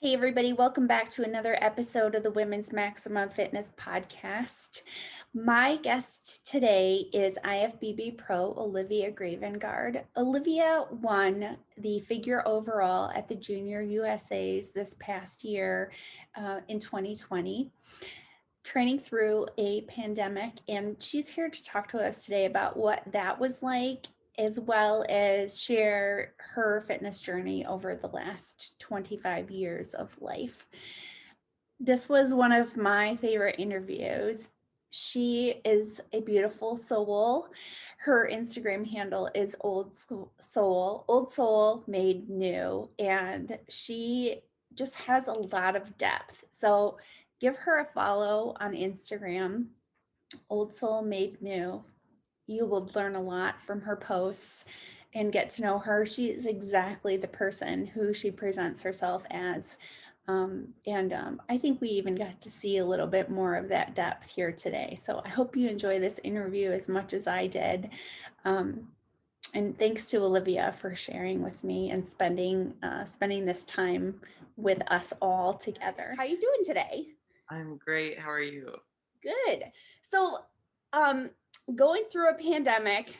Hey, everybody, welcome back to another episode of the Women's Maximum Fitness Podcast. My guest today is IFBB Pro Olivia Gravengaard. Olivia won the figure overall at the Junior USA's this past year in 2020, training through a pandemic. And she's here to talk to us today about what that was like, as well as share her fitness journey over the last 25 years of life. This was one of my favorite interviews. She is a beautiful soul. Her Instagram handle is old soul made new, and she just has a lot of depth. So give her a follow on Instagram, Old Soul Made New. You will learn a lot from her posts and get to know her. She is exactly the person who she presents herself as. I think we even got to see a little bit more of that depth here today. So I hope you enjoy this interview as much as I did. And thanks to Olivia for sharing with me and spending this time with us all together. How you doing today? I'm great. How are you? Good. So, going through a pandemic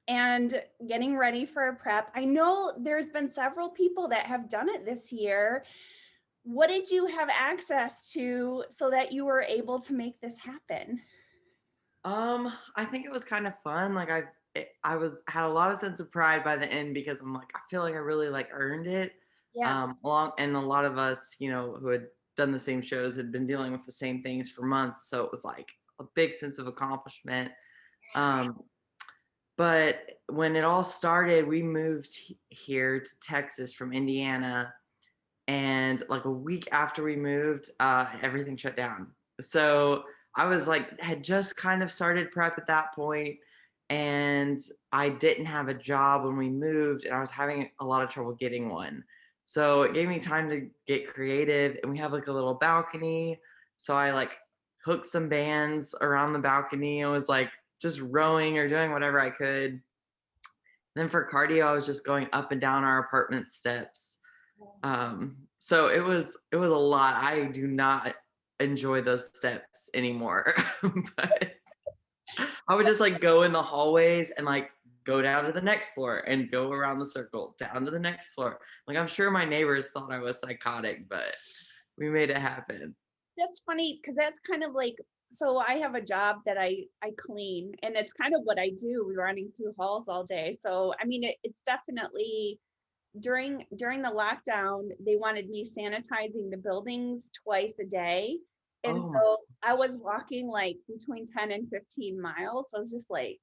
and getting ready for a prep, I know there's been several people that have done it this year. What did you have access to so that you were able to make this happen? I think it was kind of fun. Had a lot of sense of pride by the end because I'm like, I feel like I really earned it. Yeah. And a lot of us, who had done the same shows had been dealing with the same things for months. So it was like a big sense of accomplishment. Um, but when it all started, we moved here to Texas from Indiana. And like a week after we moved, everything shut down. So I was like, had just kind of started prep at that point, and I didn't have a job when we moved, and I was having a lot of trouble getting one. So it gave me time to get creative, and we have like a little balcony. So I like hooked some bands around the balcony. I was like just rowing or doing whatever I could. Then for cardio, I was just going up and down our apartment steps. So it was a lot. I do not enjoy those steps anymore. But I would just like go in the hallways and like go down to the next floor and go around the circle down to the next floor. Like I'm sure my neighbors thought I was psychotic, but we made it happen. That's funny because that's kind of like, so I have a job that I clean, and it's kind of what I do, running through halls all day. So I mean, it's definitely during the lockdown, they wanted me sanitizing the buildings twice a day. And Oh my, so I was walking like between 10 and 15 miles. So I was just like,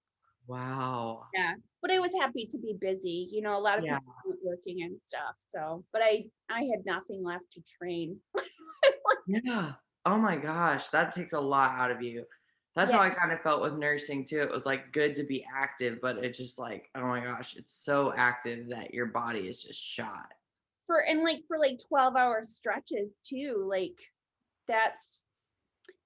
wow. yeah, but I was happy to be busy. A lot of Yeah. people weren't working and stuff. So, but I had nothing left to train. Yeah. Oh my gosh, that takes a lot out of you. That's Yeah. how I kind of felt with nursing too. It was like good to be active, but it's just like, oh my gosh, it's so active that your body is just shot. For 12-hour stretches too. Like that's,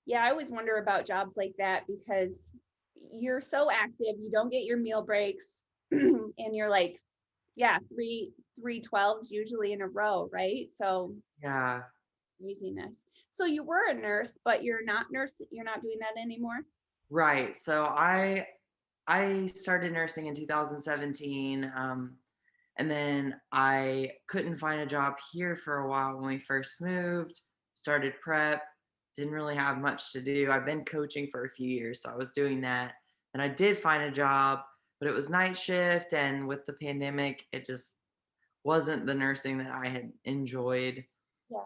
yeah, I always wonder about jobs like that because you're so active, you don't get your meal breaks, and you're like, yeah, three 12s usually in a row, right? So Yeah. craziness. So you were a nurse, but you're not doing that anymore. Right. So I started nursing in 2017. And then I couldn't find a job here for a while when we first moved, started prep, didn't really have much to do. I've been coaching for a few years, so I was doing that. And I did find a job, but it was night shift. And with the pandemic, it just wasn't the nursing that I had enjoyed. Yeah.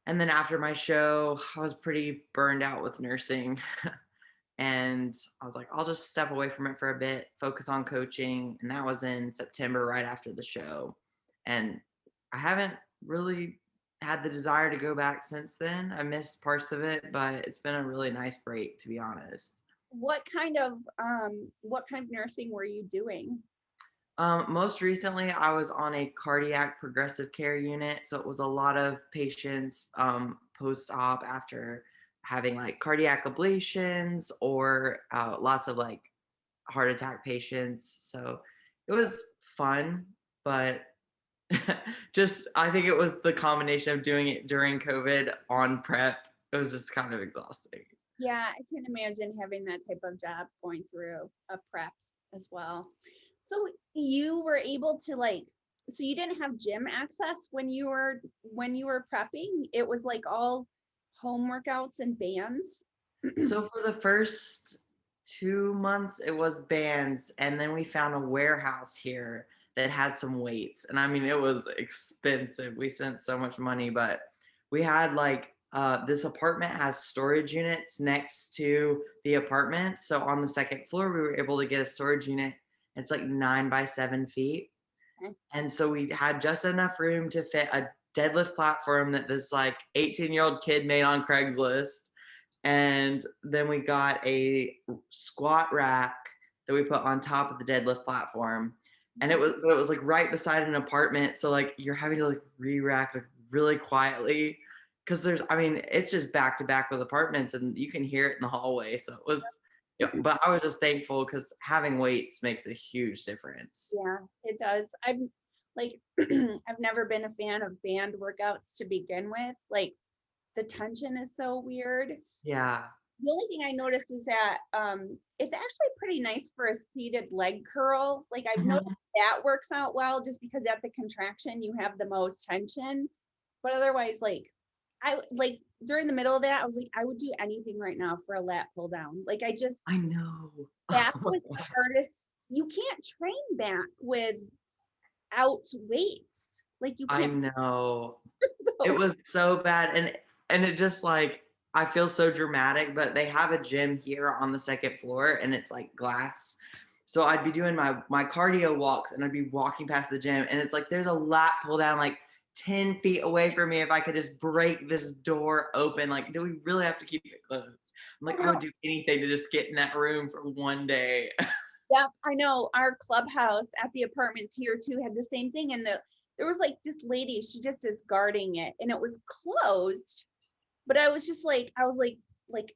And then after my show, I was pretty burned out with nursing. And I was like, I'll just step away from it for a bit, focus on coaching. And that was in September, right after the show. And I haven't really had the desire to go back since then. I missed parts of it, but it's been a really nice break, to be honest. What kind of nursing were you doing? Most recently, I was on a cardiac progressive care unit. So it was a lot of patients post op after having like cardiac ablations or lots of like heart attack patients. So it was fun, but Just, I think it was the combination of doing it during COVID on prep. It was just kind of exhausting. Yeah, I can imagine having that type of job going through a prep as well. So you were able to like, so you didn't have gym access when you were prepping? It was like all home workouts and bands. So for the first 2 months, it was bands, and then we found a warehouse here that had some weights. And I mean, it was expensive. We spent so much money, but we had like this apartment has storage units next to the apartment. So on the second floor, we were able to get a storage unit. It's like 9 by 7 feet. Okay. And so we had just enough room to fit a deadlift platform that this like 18-year-old kid made on Craigslist. And then we got a squat rack that we put on top of the deadlift platform. And it was like right beside an apartment. So like you're having to like re-rack like really quietly. Cause I mean, it's just back to back with apartments and you can hear it in the hallway. So it was, yeah, but I was just thankful because having weights makes a huge difference. Yeah, it does. I'm like, I've never been a fan of band workouts to begin with. Like the tension is so weird. Yeah. The only thing I noticed is that it's actually pretty nice for a seated leg curl. Like I've noticed Mhm. that works out well just because at the contraction you have the most tension. But otherwise, like I like during the middle of that, I was like, I would do anything right now for a lat pull down. Like I just I know. that Oh my was the God. hardest. You can't train back without weights. Like you I can't know. It go. was so bad, and it just, like, I feel so dramatic, but they have a gym here on the second floor, and it's, like, glass. So I'd be doing my cardio walks, and I'd be walking past the gym, and it's like, there's a lat pull down, like, 10 feet away from me if I could just break this door open, like, do we really have to keep it closed? I'm I like, I know. would do anything to just get in that room for one day. Yeah, I know. Our clubhouse at the apartments here too had the same thing. And there was like this lady, she just is guarding it and it was closed. But I was just like, like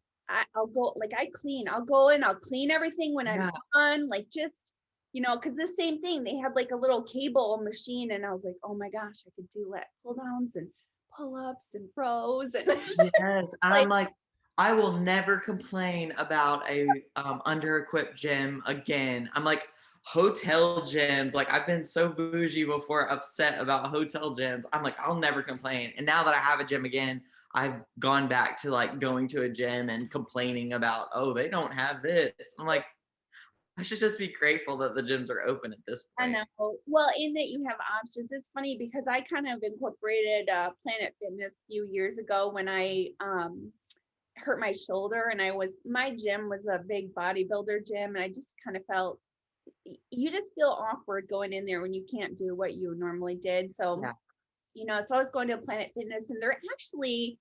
I'll go, like I clean, I'll go in, I'll clean everything when I'm Yeah, done, like just, because the same thing, they had like a little cable machine and I was like, oh my gosh, I could do lat pull downs and pull ups and rows and yes, and like, I'm like, I will never complain about a, under-equipped gym again. I'm like, hotel gyms, like, I've been so bougie before, upset about hotel gyms. I'm like, I'll never complain, and now that I have a gym again, I've gone back to, like, going to a gym and complaining about, "Oh, they don't have this." I'm like, I should just be grateful that the gyms are open at this I point. know. Well, in that you have options. It's funny because I kind of incorporated Planet Fitness a few years ago when I hurt my shoulder and my gym was a big bodybuilder gym and I just kind of felt you just feel awkward going in there when you can't do what you normally did. So, Yeah. so I was going to Planet Fitness and they're actually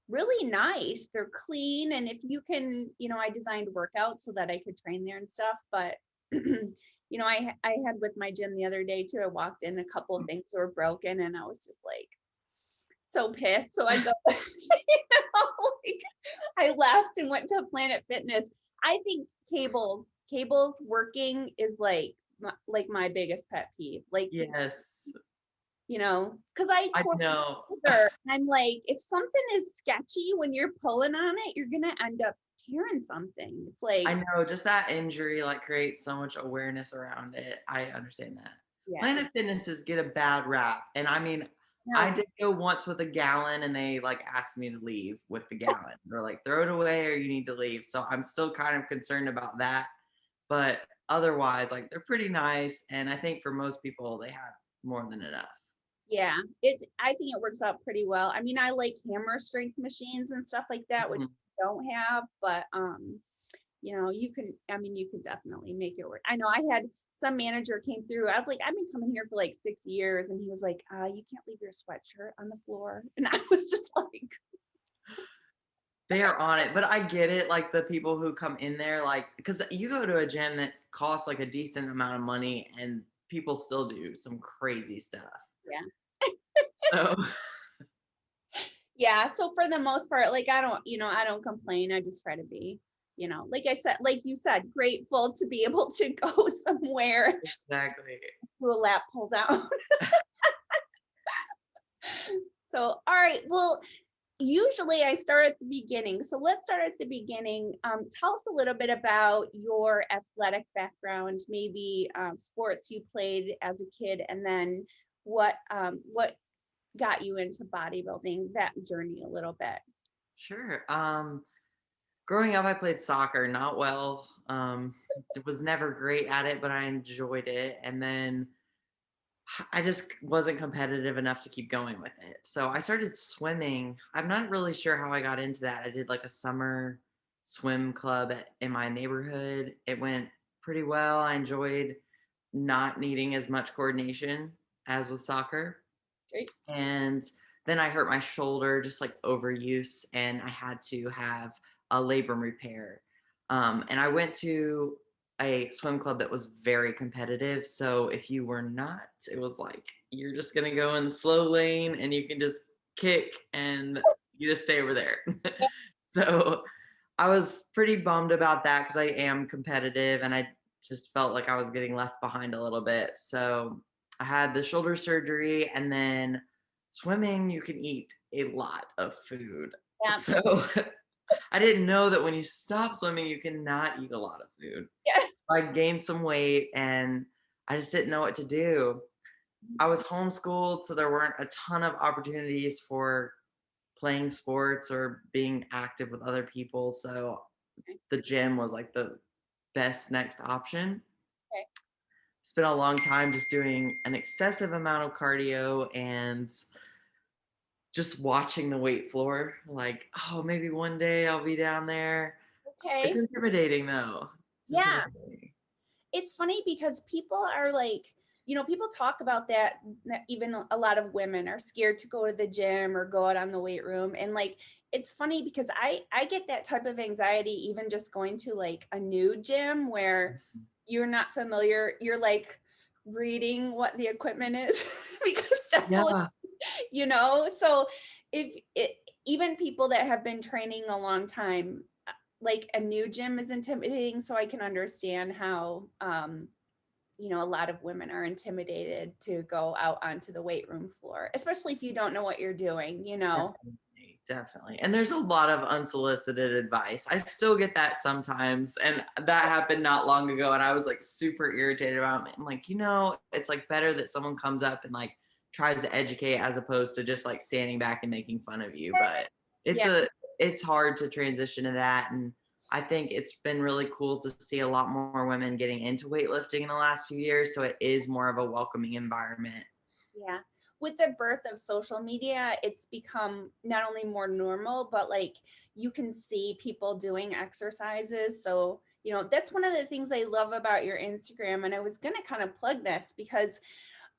really nice. They're clean. And if you can, I designed workouts so that I could train there and stuff. But, I had with my gym the other day too. I walked in, a couple of things were broken and I was just like so pissed. So I go, like I left and went to Planet Fitness. I think cables working is like my biggest pet peeve. Like, Yes. because I I tore my know. shoulder. I'm like, if something is sketchy when you're pulling on it, you're gonna end up tearing something. It's like, I know, just that injury, like, creates so much awareness around it. I understand that. yeah, Planet Fitnesses get a bad rap, and I mean, I no, did go once with a gallon, and they, like, asked me to leave with the gallon. They're like, "Throw it away or you need to leave." So I'm still kind of concerned about that, but otherwise, like, they're pretty nice, and I think for most people, they have more than enough. yeah, I think it works out pretty well. I mean, I like hammer strength machines and stuff like that, which Mhm. I don't have, but you can definitely make it work. I know I had some manager came through. I was like, I've been coming here for like 6 years. And he was like, you can't leave your sweatshirt on the floor. And I was just like, They are on it, but I get it, like, the people who come in there, like, because you go to a gym that costs, like, a decent amount of money, and people still do some crazy stuff. yeah. So Yeah. So for the most part, like I don't complain. I just try to be, like I said, like you said, grateful to be able to go somewhere exactly. to a lap pull down. So, all right. Well, usually I start at the beginning. So let's start at the beginning. Tell us a little bit about your athletic background, maybe sports you played as a kid, and then what got you into bodybuilding, that journey a little bit. Sure. Growing up, I played soccer, not well. Was never great at it, but I enjoyed it. And then I just wasn't competitive enough to keep going with it. So I started swimming. I'm not really sure how I got into that. I did like a summer swim club in my neighborhood. It went pretty well. I enjoyed not needing as much coordination as with soccer. Great. And then I hurt my shoulder, just like overuse, and I had to have a labrum repair. And I went to a swim club that was very competitive. So if you were not, it was like you're just gonna go in the slow lane and you can just kick and you just stay over there. So I was pretty bummed about that because I am competitive and I just felt like I was getting left behind a little bit. So I had the shoulder surgery and then swimming, you can eat a lot of food. Yeah. So I didn't know that when you stop swimming, you cannot eat a lot of food. Yes. I gained some weight and I just didn't know what to do. I was homeschooled, so there weren't a ton of opportunities for playing sports or being active with other people. So the gym was like the best next option. Okay. Spent a long time just doing an excessive amount of cardio and just watching the weight floor. Like, oh, maybe one day I'll be down there. It's Okay. intimidating though. It's Yeah. intimidating. It's funny because people are like, people talk about that even a lot of women are scared to go to the gym or go out on the weight room. And like, it's funny because I get that type of anxiety even just going to like a new gym where you're not familiar. You're like reading what the equipment is because stuff will, Yeah. so if it, even people that have been training a long time, like a new gym is intimidating. So I can understand how, a lot of women are intimidated to go out onto the weight room floor, especially if you don't know what you're doing. Definitely. And there's a lot of unsolicited advice. I still get that sometimes. And that happened not long ago. And I was like super irritated about it. I'm like, it's like better that someone comes up and like tries to educate as opposed to just like standing back and making fun of you. But it's Yeah. a it's hard to transition to that. And I think it's been really cool to see a lot more women getting into weightlifting in the last few years. So it is more of a welcoming environment. Yeah. With the birth of social media, it's become not only more normal, but like you can see people doing exercises. So, that's one of the things I love about your Instagram. And I was going to kind of plug this because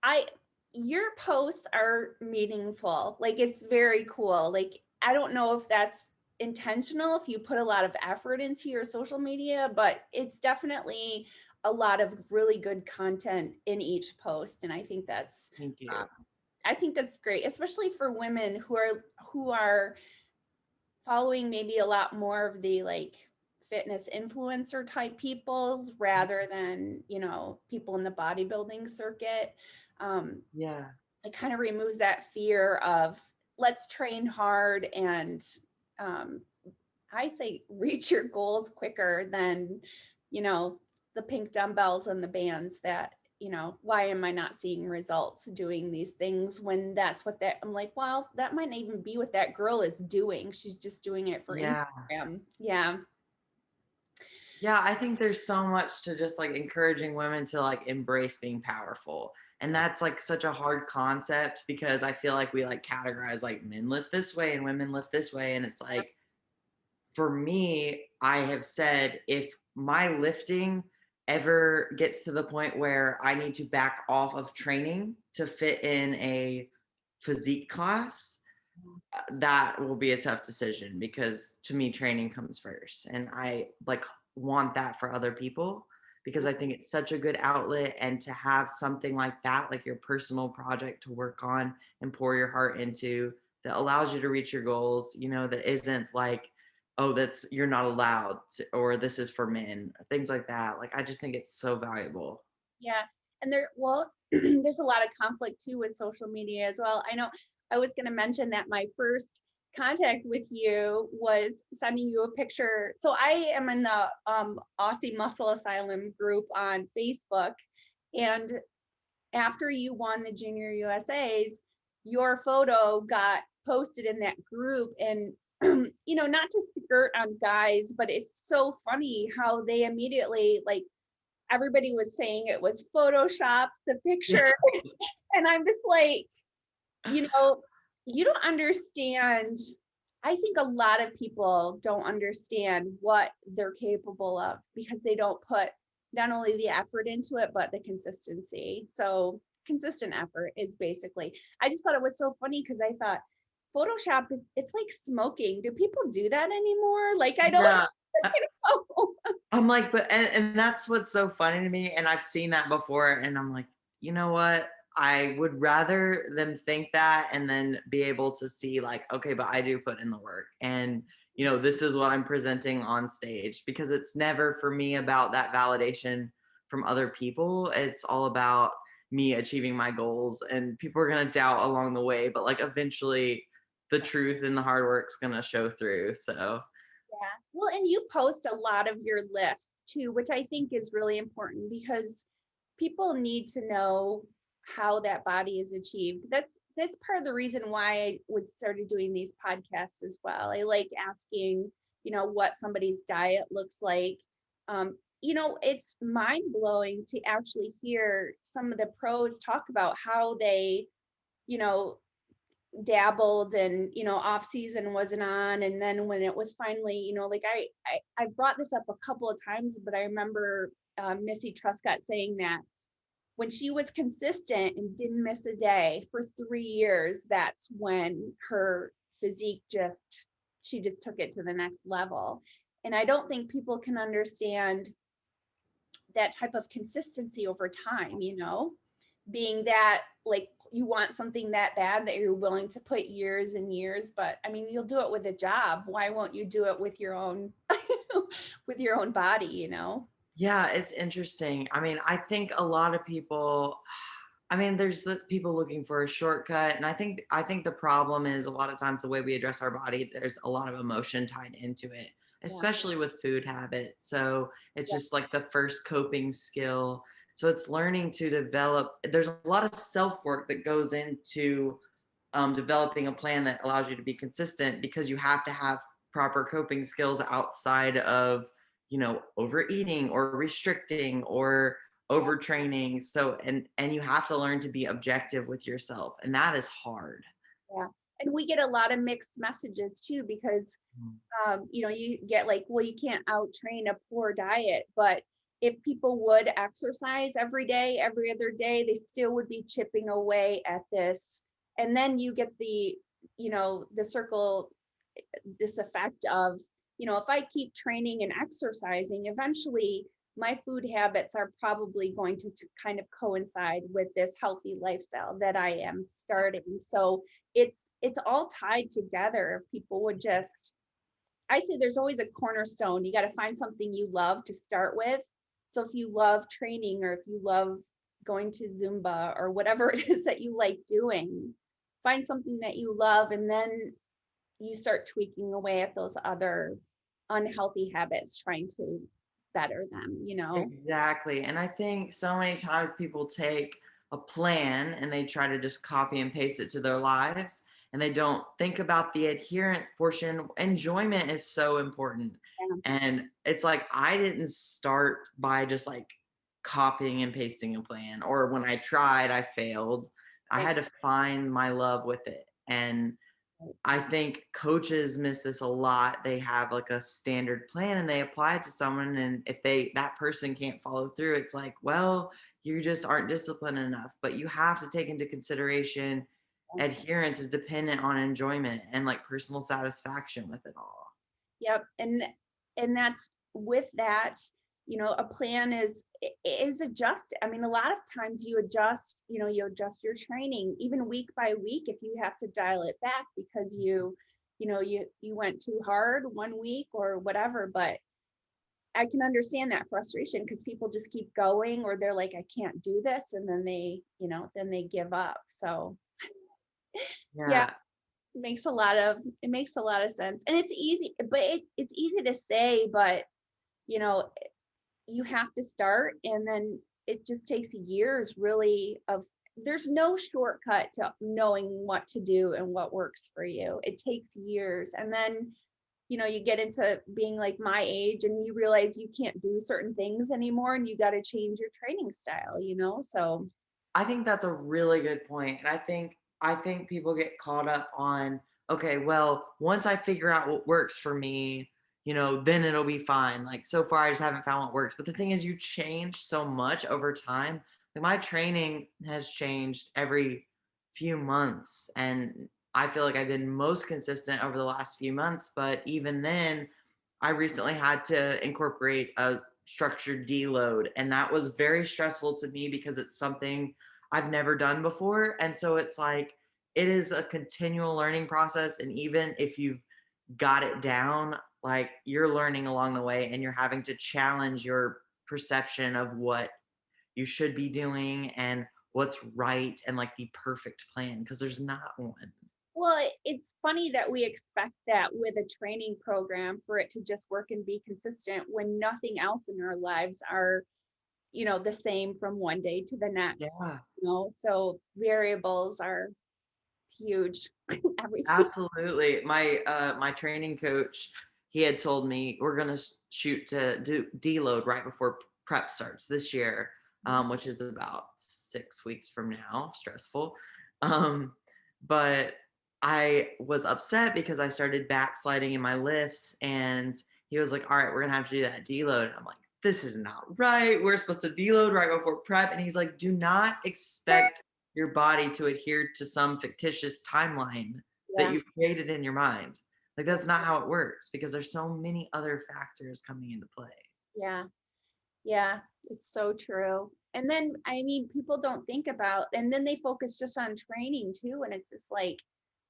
I, your posts are meaningful. Like it's very cool. Like, I don't know if that's intentional, if you put a lot of effort into your social media, but it's definitely a lot of really good content in each post. And Thank you. I think that's great, especially for women who are following maybe a lot more of the like fitness influencer type peoples rather than, people in the bodybuilding circuit. Yeah. It kind of removes that fear of let's train hard and um, I say reach your goals quicker than, the pink dumbbells and the bands that, why am I not seeing results doing these things when that's what I'm like, well, that might not even be what that girl is doing. She's just doing it for Yeah. Instagram. Yeah. Yeah, I think there's so much to just like encouraging women to like embrace being powerful. And that's like such a hard concept because I feel like we like categorize like men lift this way and women lift this way. And it's like, for me, I have said if my lifting ever gets to the point where I need to back off of training to fit in a physique class, that will be a tough decision because to me training comes first and I like want that for other people because I think it's such a good outlet and to have something like that like your personal project to work on and pour your heart into that allows you to reach your goals, that isn't like, oh, that's you're not allowed to, or this is for men, things like that. Like I just think it's so valuable. Yeah. And well, there's a lot of conflict too with social media as well. I know I was going to mention that my first contact with you was sending you a picture. So I am in the Aussie Muscle Asylum group on Facebook. And after you won the Junior USAs, your photo got posted in that group. And, not to skirt on guys, but it's so funny how they immediately, like, everybody was saying it was Photoshop, the picture. And I'm just like, you don't understand. I think a lot of people don't understand what they're capable of because they don't put not only the effort into it, but the consistency. So consistent effort is basically, I just thought it was so funny because I thought Photoshop it's like smoking. Do people do that anymore? Like, I don't Yeah. know. I'm like, but and that's what's so funny to me. And I've seen that before, and I'm like, you know what? I would rather them think that and then be able to see, like, okay, but I do put in the work. And, this is what I'm presenting on stage, because it's never for me about that validation from other people. It's all about me achieving my goals, and people are gonna doubt along the way, but like eventually the truth and the hard work's gonna show through. So Yeah. Well, and you post a lot of your lifts too, which I think is really important because people need to know how that body is achieved. That's part of the reason why I was started doing these podcasts as well. I like asking, what somebody's diet looks like. It's mind blowing to actually hear some of the pros talk about how they, you know, dabbled and off season wasn't on, and then when it was finally like I brought this up a couple of times, but I remember Missy Truscott saying that when she was consistent and didn't miss a day for 3 years, that's when her physique she just took it to the next level. And I don't think people can understand that type of consistency over time, being that, like, you want something that bad that you're willing to put years and years. But I mean, you'll do it with a job. Why won't you do it with your own with your own body, yeah, it's interesting. I mean, I think a lot of people, I mean, there's the people looking for a shortcut, and I think the problem is a lot of times the way we address our body, there's a lot of emotion tied into it, Yeah. especially with food habits. So it's Yeah. just like the first coping skill. So it's learning to develop. There's a lot of self work that goes into developing a plan that allows you to be consistent, because you have to have proper coping skills outside of overeating or restricting or overtraining. So and you have to learn to be objective with yourself, and that is hard. Yeah. And we get a lot of mixed messages too, because you get like, well, you can't out train a poor diet, but if people would exercise every day, every other day, they still would be chipping away at this. And then you get the circle, this effect of, if I keep training and exercising, eventually my food habits are probably going to kind of coincide with this healthy lifestyle that I am starting. So it's all tied together. If people would just, I say there's always a cornerstone. You got to find something you love to start with. So if you love training, or if you love going to Zumba or whatever it is that you like doing, find something that you love, and then you start tweaking away at those other unhealthy habits, trying to better them. Exactly. And I think so many times people take a plan and they try to just copy and paste it to their lives, and they don't think about the adherence portion. Enjoyment is so important. Yeah. And it's like I didn't start by just like copying and pasting a plan, or when I tried, I failed. I Right. had to find my love with it. And I think coaches miss this a lot. They have like a standard plan and they apply it to someone, and if that person can't follow through, it's like, well, you just aren't disciplined enough. But you have to take into consideration adherence is dependent on enjoyment and like personal satisfaction with it all. Yep. And that's with that, a plan is adjust. I mean, a lot of times you adjust, you adjust your training even week by week if you have to dial it back because you went too hard one week or whatever. But I can understand that frustration because people just keep going, or they're like, I can't do this, and then they give up. So Yeah, Yeah. it makes a lot of sense. And it's easy, but it's easy to say, but you know, you have to start, and then it just takes years really of there's no shortcut to knowing what to do and what works for you. It takes years. And then, you get into being like my age and you realize you can't do certain things anymore and you got to change your training style. So, I think that's a really good point. And I think people get caught up on, okay, well, once I figure out what works for me, then it'll be fine. Like so far I just haven't found what works. But the thing is you change so much over time. Like my training has changed every few months and I feel like I've been most consistent over the last few months, but even then I recently had to incorporate a structured deload and that was very stressful to me because it's something I've never done before. And so it's like, it is a continual learning process. And even if you've got it down, like you're learning along the way and you're having to challenge your perception of what you should be doing and what's right and like the perfect plan because there's not one. well, it's funny that we expect that with a training program for it to just work and be consistent when nothing else in our lives are, the same from one day to the next. Yeah, So variables are huge. Everything. absolutely. My training coach, he had told me we're gonna shoot to do deload right before prep starts this year, which is about 6 weeks from now. Stressful, um, but I was upset because I started backsliding in my lifts, and he was like, "All right, we're gonna have to do that deload." And I'm like, "This is not right. We're supposed to deload right before prep." And he's like, "Do not expect your body to adhere to some fictitious timeline that Yeah. you've created in your mind. Like that's not how it works because there's so many other factors coming into play." Yeah. Yeah. It's so true. And then, I mean, people don't think about, and then they focus just on training too. And it's just like,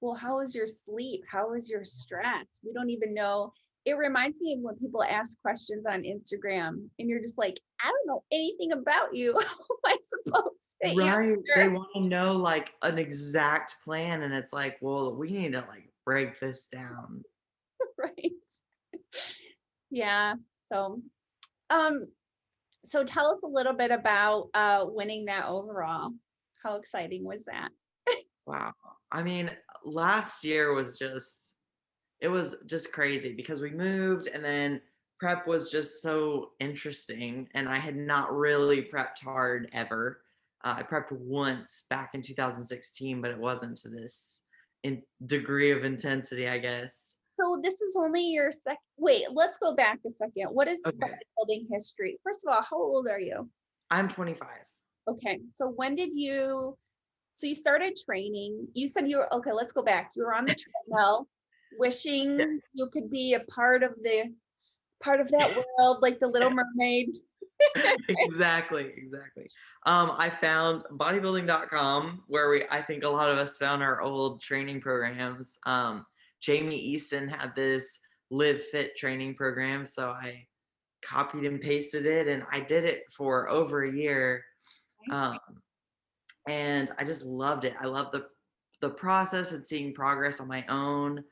well, how is your sleep? How is your stress? We don't even know. It reminds me of when people ask questions on Instagram and you're just like, I don't know anything about you. How am I supposed to Right. They answer? want to know like an exact plan. And it's like, well, we need to like break this down. Right. Yeah. So, um, so tell us a little bit about winning that overall. How exciting was that? Wow. I mean, last year was just, it was just crazy because we moved and then prep was just so interesting. And I had not really prepped hard ever. I prepped once back in 2016, but it wasn't to this degree of intensity, I guess. So this is only your second. Wait, let's go back a second. What is Okay. bodybuilding history? First of all, how old are you? I'm 25. Okay, so when did you? So you started training. You said you were okay. Let's go back. You were on the treadmill, Yeah. wishing you could be a part of that world, like the Little Mermaid. Exactly, exactly. I found bodybuilding.com where I think a lot of us found our old training programs. Jamie Easton had this live fit training program. So I copied and pasted it and I did it for over a year. Um, and I just loved it. I love the process and seeing progress on my own.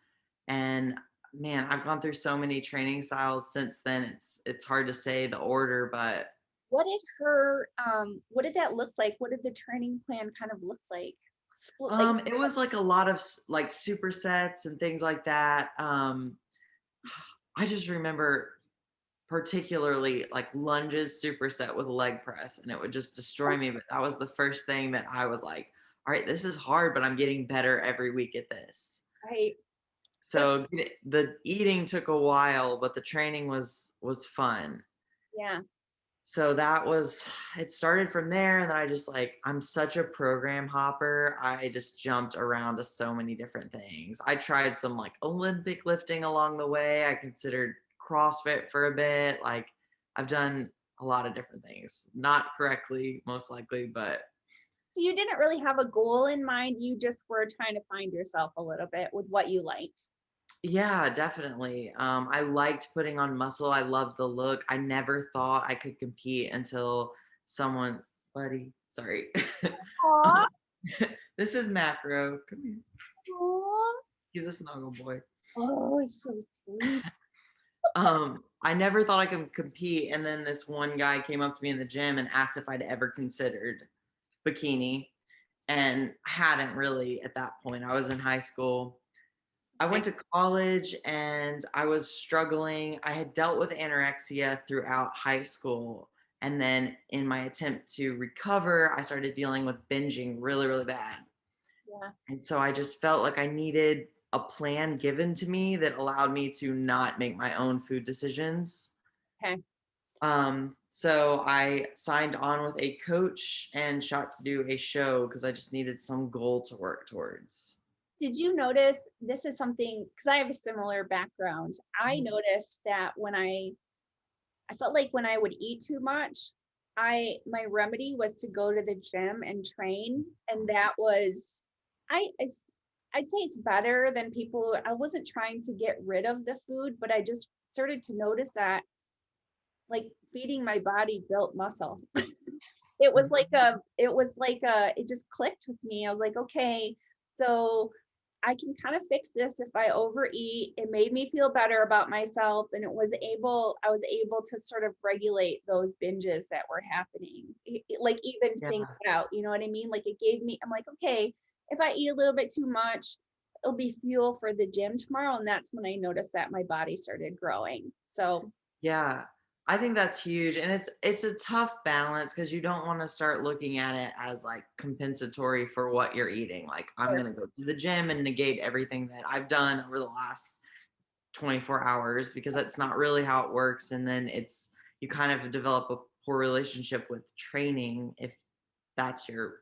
And man, I've gone through so many training styles since then. It's hard to say the order, but What did that look like? What did the training plan kind of look like? Split like it was like a lot of like supersets and things like that. I just remember particularly like lunges superset with leg press, and it would just destroy me. But that was the first thing that I was like, all right, this is hard, but I'm getting better every week at this. right. But So the eating took a while, but the training was fun. yeah. So that was, it started from there. And then I just like, I'm such a program hopper. I just jumped around to so many different things. I tried some like Olympic lifting along the way. I considered CrossFit for a bit. Like I've done a lot of different things, not correctly, most likely, but So you didn't really have a goal in mind. You just were trying to find yourself a little bit with what you liked. yeah, definitely. I liked putting on muscle. I loved the look. I never thought I could compete until someone, buddy, sorry. Aw. This is Macro. Come here. Aw. He's a snuggle boy. Oh, it's so sweet. I never thought I could compete, and then this one guy came up to me in the gym and asked if I'd ever considered bikini, and I hadn't really at that point. I was in high school. I went to college and I was struggling. I had dealt with anorexia throughout high school. And then in my attempt to recover, I started dealing with binging really, really bad. Yeah. And so I just felt like I needed a plan given to me that allowed me to not make my own food decisions. Okay. So I signed on with a coach and shot to do a show because I just needed some goal to work towards. Did you notice this is something, because I have a similar background. I noticed that when I felt like when I would eat too much, my remedy was to go to the gym and train. And that was, I'd say it's better than people. I wasn't trying to get rid of the food, but I just started to notice that like feeding my body built muscle. It just clicked with me. I was like, okay, so I can kind of fix this if I overeat. It made me feel better about myself, and I was able to sort of regulate those binges that were happening. Like even think Yeah. it out, you know what I mean? Like it gave me, I'm like, okay, if I eat a little bit too much, it'll be fuel for the gym tomorrow. And that's when I noticed that my body started growing. So Yeah. I think that's huge. And it's a tough balance because you don't want to start looking at it as like compensatory for what you're eating. Like I'm sure. gonna go to the gym and negate everything that I've done over the last 24 hours because that's not really how it works. And then you kind of develop a poor relationship with training if that's your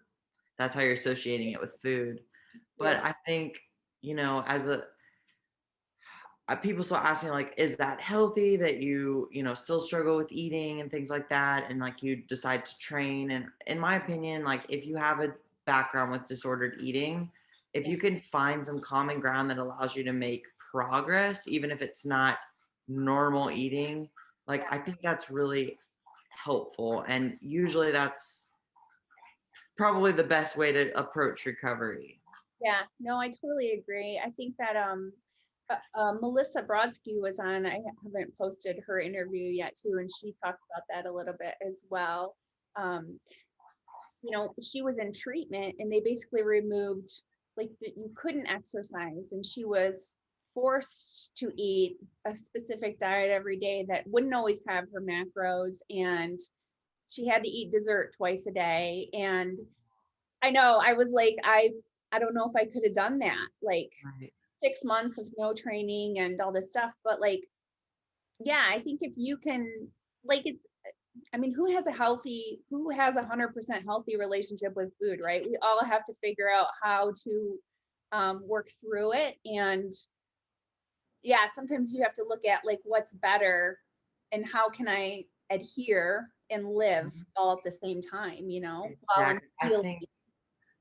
that's how you're associating it with food. But Yeah. I think, as a people still ask me like, is that healthy that still struggle with eating and things like that, and like you decide to train? And in my opinion, like if you have a background with disordered eating, if Yeah. you can find some common ground that allows you to make progress, even if it's not normal eating, like I think that's really helpful. And usually that's probably the best way to approach recovery. Yeah, no, I totally agree. I think that Melissa Brodsky was on. I haven't posted her interview yet too, and she talked about that a little bit as well. Um, she was in treatment, and they basically removed you couldn't exercise, and she was forced to eat a specific diet every day that wouldn't always have her macros, and she had to eat dessert twice a day. And I know I was like, I don't know if I could have done that. Like Right. 6 months of no training and all this stuff. But like, yeah, I think if you can, like, I mean, who has 100% healthy relationship with food, right? We all have to figure out how to work through it. And yeah, sometimes you have to look at like what's better and how can I adhere and live all at the same time, while I'm Exactly. I healing. think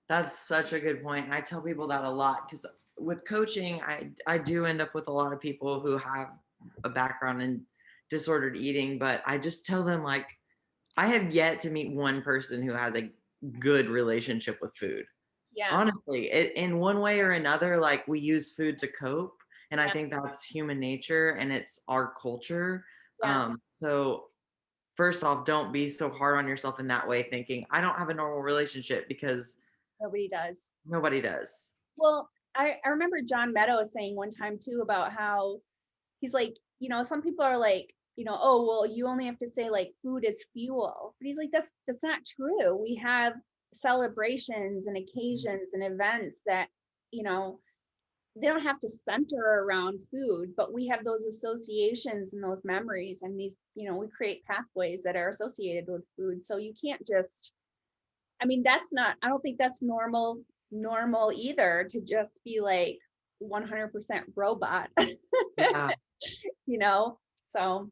that's such a good point. And I tell people that a lot because with coaching, I do end up with a lot of people who have a background in disordered eating, but I just tell them like I have yet to meet one person who has a good relationship with food. Yeah. Honestly, in one way or another, like we use food to cope, and I Yeah. think that's human nature and it's our culture. Yeah. So first off, don't be so hard on yourself in that way, thinking I don't have a normal relationship because Nobody does. nobody does. Well, I remember John Meadows saying one time too about how he's like, some people are like, oh, well, you only have to say like food is fuel. But he's like, that's not true. We have celebrations and occasions and events that, you know, they don't have to center around food, but we have those associations and those memories and these, we create pathways that are associated with food. So you can't just, I mean, I don't think that's normal either to just be like 100% robot, Yeah. So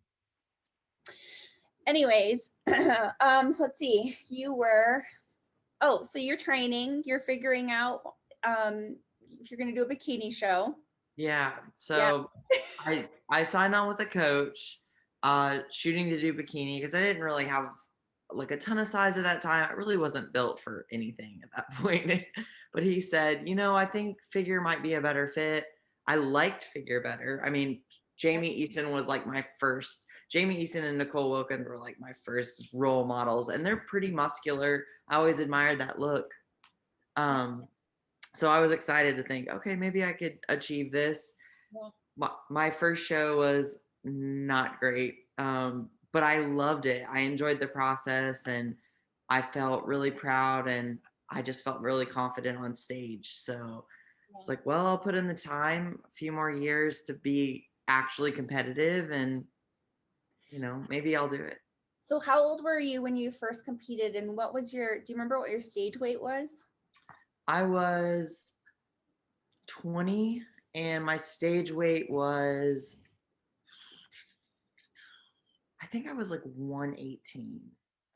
anyways, let's see, so you're training, you're figuring out, if you're going to do a bikini show. Yeah. Yeah. So I signed on with a coach, shooting to do bikini because I didn't really have like a ton of size at that time. I really wasn't built for anything at that point. But he said, I think figure might be a better fit. I liked figure better. I mean, Jamie Eason was like Jamie Eason and Nicole Wilkins were like my first role models, and they're pretty muscular. I always admired that look. So I was excited to think, okay, maybe I could achieve this. My first show was not great, but I loved it. I enjoyed the process, and I felt really proud, and I just felt really confident on stage. So it's like, well, I'll put in the time, a few more years to be actually competitive, and maybe I'll do it. So how old were you when you first competed, and do you remember what your stage weight was? I was 20 and my stage weight was, I think I was like 118.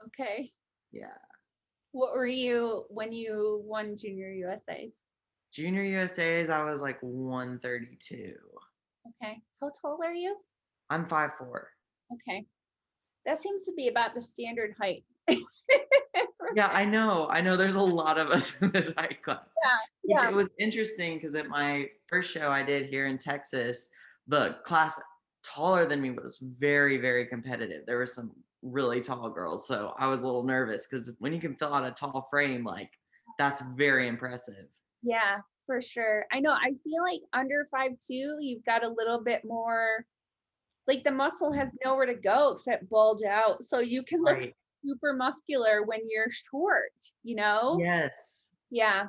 Okay. Yeah. What were you when you won Junior USA's? Junior USA's, I was like 132. Okay. How tall are you? I'm 5'4". Okay. That seems to be about the standard height. Yeah, I know. There's a lot of us in this height class. Yeah. It was interesting because at my first show I did here in Texas, the class taller than me was very, very competitive. There were some really tall girls. So I was a little nervous because when you can fill out a tall frame, like that's very impressive. Yeah, for sure. I know. I feel like under 5'2", you've got a little bit more, like the muscle has nowhere to go except bulge out. So you can look super muscular when you're short, Yes. Yeah.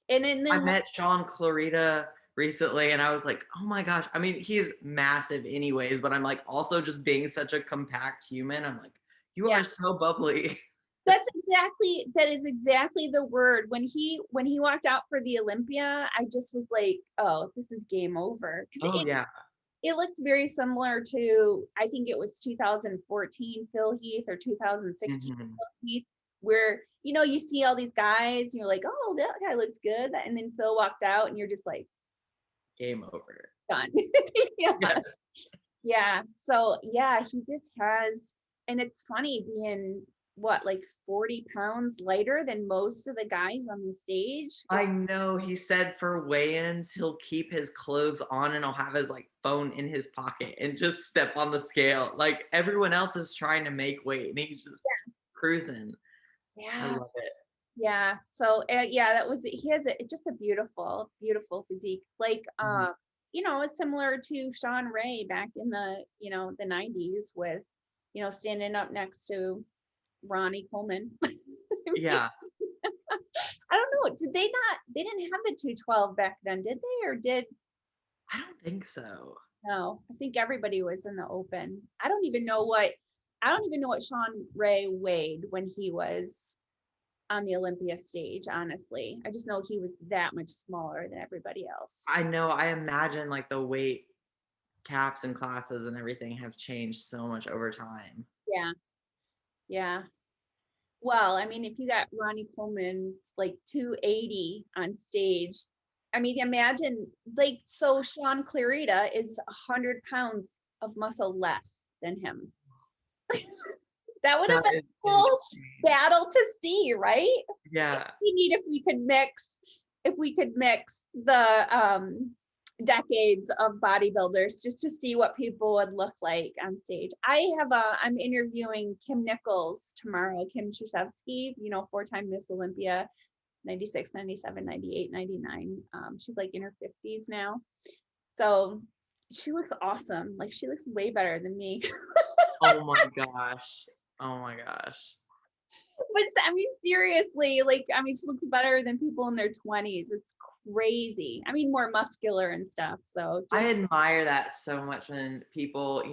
And then I met Sean Clarita recently and I was like, oh my gosh. I mean, he's massive anyways, but I'm like also just being such a compact human. I'm like, you are so bubbly. That is exactly the word. When he walked out for the Olympia, I just was like, oh, this is game over. It looked very similar to, I think it was 2014 Phil Heath or 2016 Phil Heath, where, you see all these guys and you're like, oh, that guy looks good. And then Phil walked out and you're just like, game over. Done. Yeah. So yeah, he just has, and it's funny being like 40 pounds lighter than most of the guys on the stage. I know. He said for weigh-ins, he'll keep his clothes on and he'll have his like phone in his pocket and just step on the scale. Like everyone else is trying to make weight and he's just cruising. Yeah. I love it. Yeah. So he has just a beautiful, beautiful physique. Like, it's similar to Sean Ray back in the 90s with, standing up next to Ronnie Coleman. Yeah. I don't know. They didn't have the 212 back then, did they? Or did? I don't think so. No, I think everybody was in the open. I don't even know what Sean Ray weighed when he was on the Olympia stage, honestly. I just know he was that much smaller than everybody else. I know. I imagine like the weight caps and classes and everything have changed so much over time. Yeah. Yeah. Well, I mean, if you got Ronnie Coleman like 280 on stage, I mean, imagine like, so Sean Clarita is 100 pounds of muscle less than him. That would have been a cool battle to see, right? Yeah. We need if we could mix the decades of bodybuilders just to see what people would look like on stage. I'm interviewing Kim Nichols tomorrow, Kim Krzyzewski, 4-time Miss Olympia, 96, 97, 98, 99. She's like in her 50s now. So she looks awesome. Like she looks way better than me. Oh my gosh. Oh my gosh. But I mean, seriously, she looks better than people in their 20s. It's crazy. I mean, more muscular and stuff. So I admire that so much when people,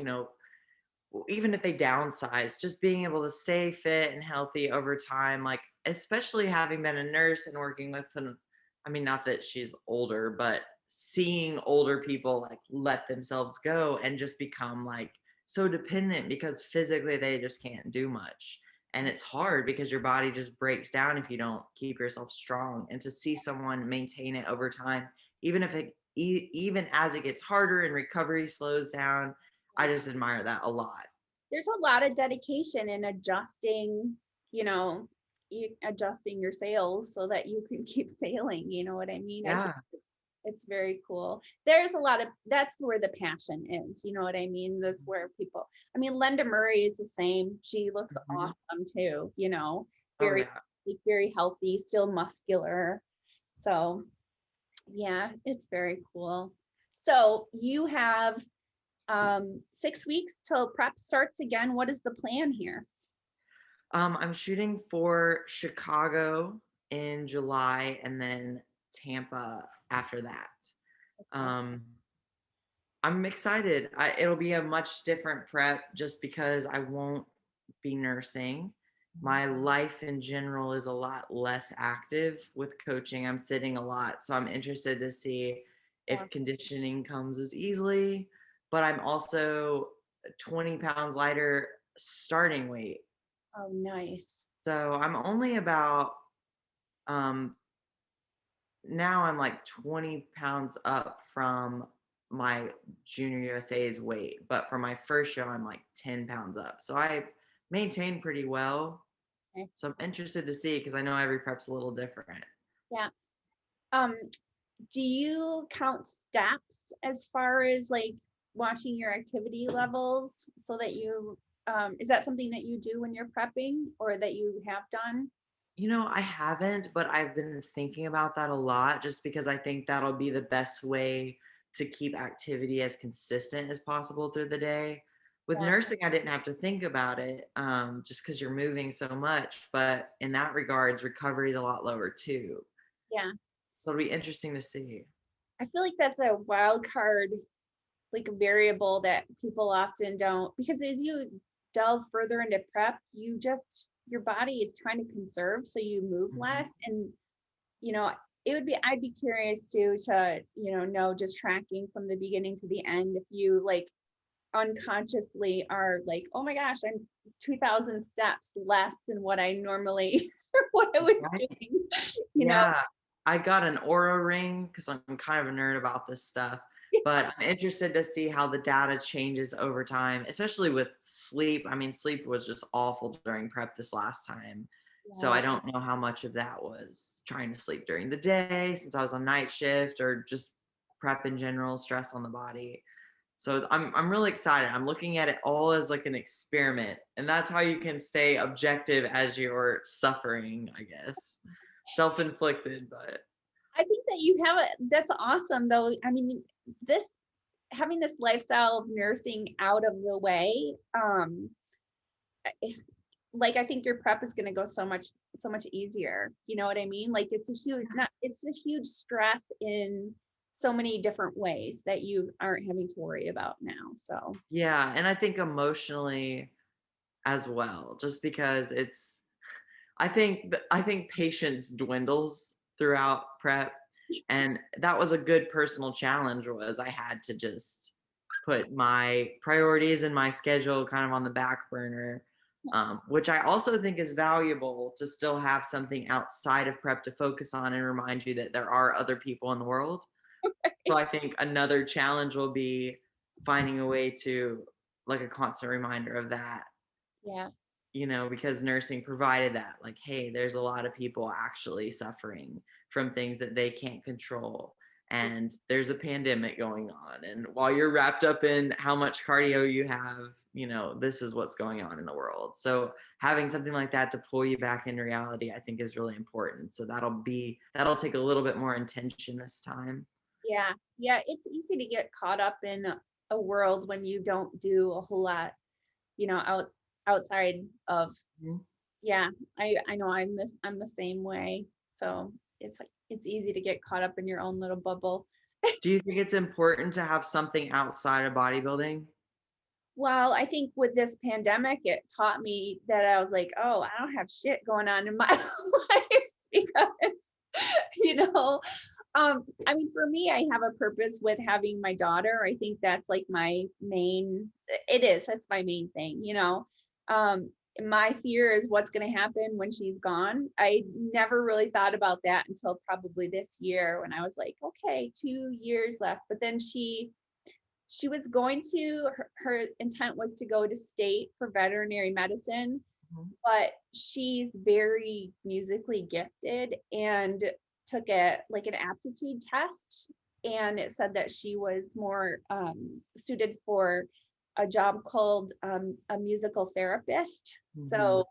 even if they downsize, just being able to stay fit and healthy over time, like especially having been a nurse and working with not that she's older, but seeing older people like let themselves go and just become like so dependent because physically they just can't do much. And it's hard because your body just breaks down if you don't keep yourself strong. And to see someone maintain it over time, even as it gets harder and recovery slows down, I just admire that a lot. There's a lot of dedication in adjusting, adjusting your sails so that you can keep sailing. You know what I mean? I think Yeah. it's very cool. There's a lot of, that's where the passion is. You know what I mean? That's where people, I mean, Linda Murray is the same. She looks Mhm. awesome too, Oh very, yeah. like, very healthy, still muscular. So yeah, it's very cool. So you have 6 weeks till prep starts again. What is the plan here? I'm shooting for Chicago in July and then Tampa after that. Okay. Um, I'm excited. It'll be a much different prep just because I won't be nursing. My life in general is a lot less active with coaching. I'm sitting a lot. So I'm interested to see Yeah. if conditioning comes as easily, but I'm also 20 pounds lighter starting weight. Oh, nice. So I'm only about um now I'm like 20 pounds up from my junior USA's weight, but for my first show, I'm like 10 pounds up. So I maintained pretty well. Okay. So I'm interested to see because I know every prep's a little different. Yeah. Um, do you count steps as far as like watching your activity levels so that you, is that something that you do when you're prepping or that you have done? I haven't, but I've been thinking about that a lot just because I think that'll be the best way to keep activity as consistent as possible through the day. With Yeah. nursing, I didn't have to think about it just because you're moving so much. But in that regards, recovery is a lot lower too. Yeah. So it'll be interesting to see. I feel like that's a wild card, like a variable that people often don't, because as you delve further into prep, your body is trying to conserve, so you move Mhm. less. And, you know, I'd be curious to, know just tracking from the beginning to the end, if you like unconsciously are like, oh my gosh, I'm 2,000 steps less than what I normally, what I was Right? doing, you know? Yeah, I got an Aura ring because I'm kind of a nerd about this stuff, but I'm interested to see how the data changes over time, especially with sleep. I mean, sleep was just awful during prep this last time. So Yeah. I don't know how much of that was trying to sleep during the day since I was on night shift or just prep in general, stress on the body. So I'm really excited. I'm looking at it all as like an experiment, and that's how you can stay objective as you're suffering, I guess. Self-inflicted, but I think that that's awesome though. I mean, this having this lifestyle of nursing out of the way, like I think your prep is going to go so much easier. You know what I mean? Like it's a huge stress in so many different ways that you aren't having to worry about now. So yeah, and I think emotionally as well, just because I think patience dwindles throughout prep, and that was a good personal challenge was I had to just put my priorities and my schedule kind of on the back burner, which I also think is valuable to still have something outside of prep to focus on and remind you that there are other people in the world. So I think another challenge will be finding a way to like a constant reminder of that, yeah, because nursing provided that, like, hey, there's a lot of people actually suffering from things that they can't control. And there's a pandemic going on. And while you're wrapped up in how much cardio you have, this is what's going on in the world. So having something like that to pull you back into reality, I think is really important. So that'll take a little bit more intention this time. yeah, yeah. It's easy to get caught up in a world when you don't do a whole lot, outside of. Mhm. Yeah, I know I'm the same way. So it's like it's easy to get caught up in your own little bubble. Do you think it's important to have something outside of bodybuilding? Well, I think with this pandemic, it taught me that I was like, oh, I don't have shit going on in my life because, you know, I mean, for me, I have a purpose with having my daughter. I think that's like that's my main thing, my fear is what's going to happen when she's gone. I never really thought about that until probably this year when I was like, okay, 2 years left. But then she was going to her intent was to go to state for veterinary medicine, but she's very musically gifted and took a like an aptitude test, and it said that she was more suited for a job called a musical therapist. Mm-hmm. So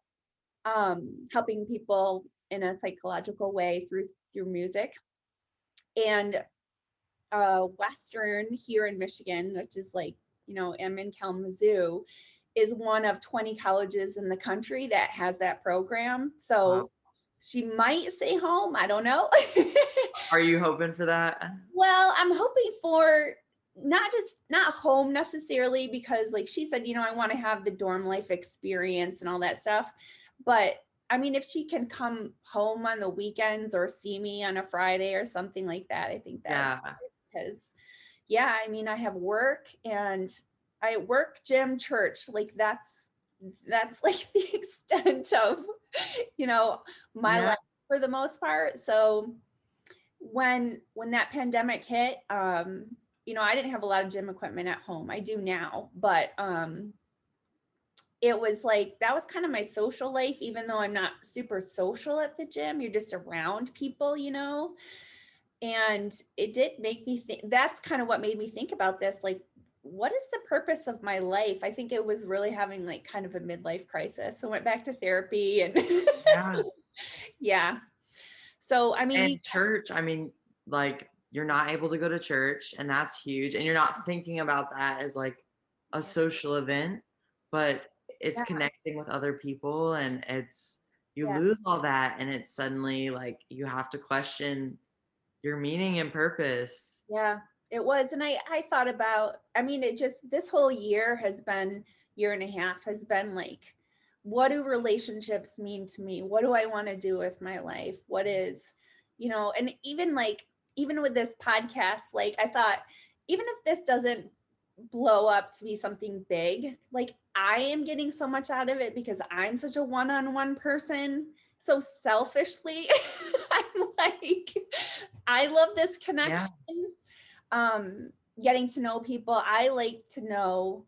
helping people in a psychological way through music. And Western here in Michigan, which is like, I'm in Kalamazoo, is one of 20 colleges in the country that has that program. Wow. So she might stay home. I don't know. Are you hoping for that? Well, I'm hoping for not home necessarily, because like she said, I want to have the dorm life experience and all that stuff. But I mean, if she can come home on the weekends or see me on a Friday or something like that, I think that would Yeah. be good. Because yeah, I mean, I have work and I work, gym, church. Like that's like the extent of, my Yeah. life for the most part. So when that pandemic hit, I didn't have a lot of gym equipment at home. I do now, but it was like that was kind of my social life, even though I'm not super social at the gym. You're just around people, and it did make me think. That's kind of what made me think about this, like, what is the purpose of my life? I think it was really having like kind of a midlife crisis. So I went back to therapy and Yeah. yeah. So I mean, And church, I mean, like you're not able to go to church, and that's huge. And you're not thinking about that as like a social event, but it's yeah, connecting with other people, and you yeah. lose all that, and it's suddenly like you have to question your meaning and purpose. Yeah, it was. And I thought about, I mean, it just, this whole year and a half has been like, what do relationships mean to me? What do I want to do with my life? What is, and even with this podcast, like I thought, even if this doesn't blow up to be something big, like I am getting so much out of it because I'm such a one-on-one person. So selfishly, I'm like, I love this Yeah. connection. Getting to know people. I like to know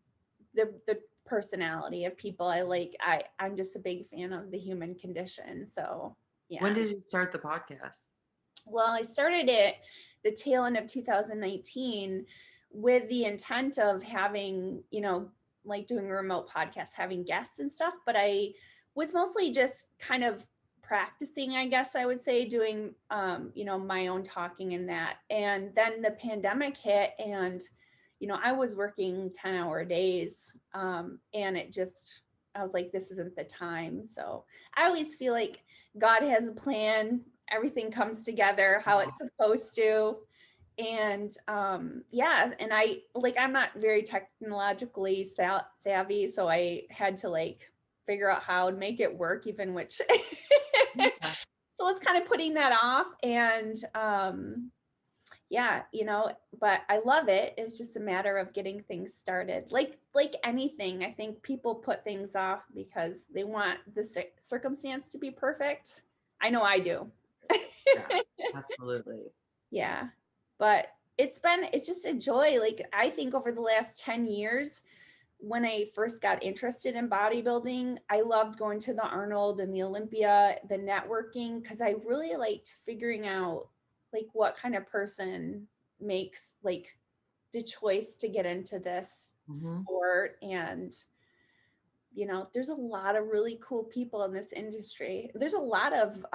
the personality of people. I'm just a big fan of the human condition. So When yeah. did you start the podcast? Well, I started it the tail end of 2019 with the intent of having, like doing a remote podcast, having guests and stuff. But I was mostly just kind of practicing, I guess I would say, doing, my own talking and that. And then the pandemic hit, and, I was working 10-hour days. And I was like, this isn't the time. So I always feel like God has a plan, everything comes together how it's supposed to. And yeah, and I'm not very technologically savvy, so I had to like figure out how to make it work, even which Yeah. so it's kind of putting that off. And yeah, but I love it. It's just a matter of getting things started. Like anything, I think people put things off because they want the circumstance to be perfect. I know I do. Yeah. Absolutely. Yeah. But it's just a joy. Like I think over the last 10 years, when I first got interested in bodybuilding, I loved going to the Arnold and the Olympia, the networking, because I really liked figuring out like what kind of person makes like the choice to get into this Mm-hmm. sport. And there's a lot of really cool people in this industry. There's a lot of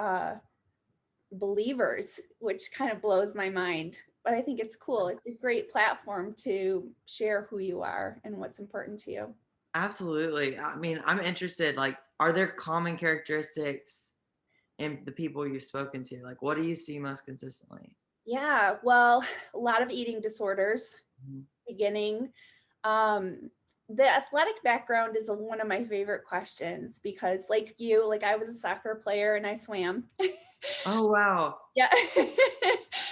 believers, which kind of blows my mind. But I think it's cool. It's a great platform to share who you are and what's important to you. Absolutely. I mean, I'm interested, like, are there common characteristics in the people you've spoken to? Like, what do you see most consistently? Yeah, well, a lot of eating disorders Mhm. beginning. Um, the athletic background is one of my favorite questions because like I was a soccer player and I swam. Oh, wow. Yeah.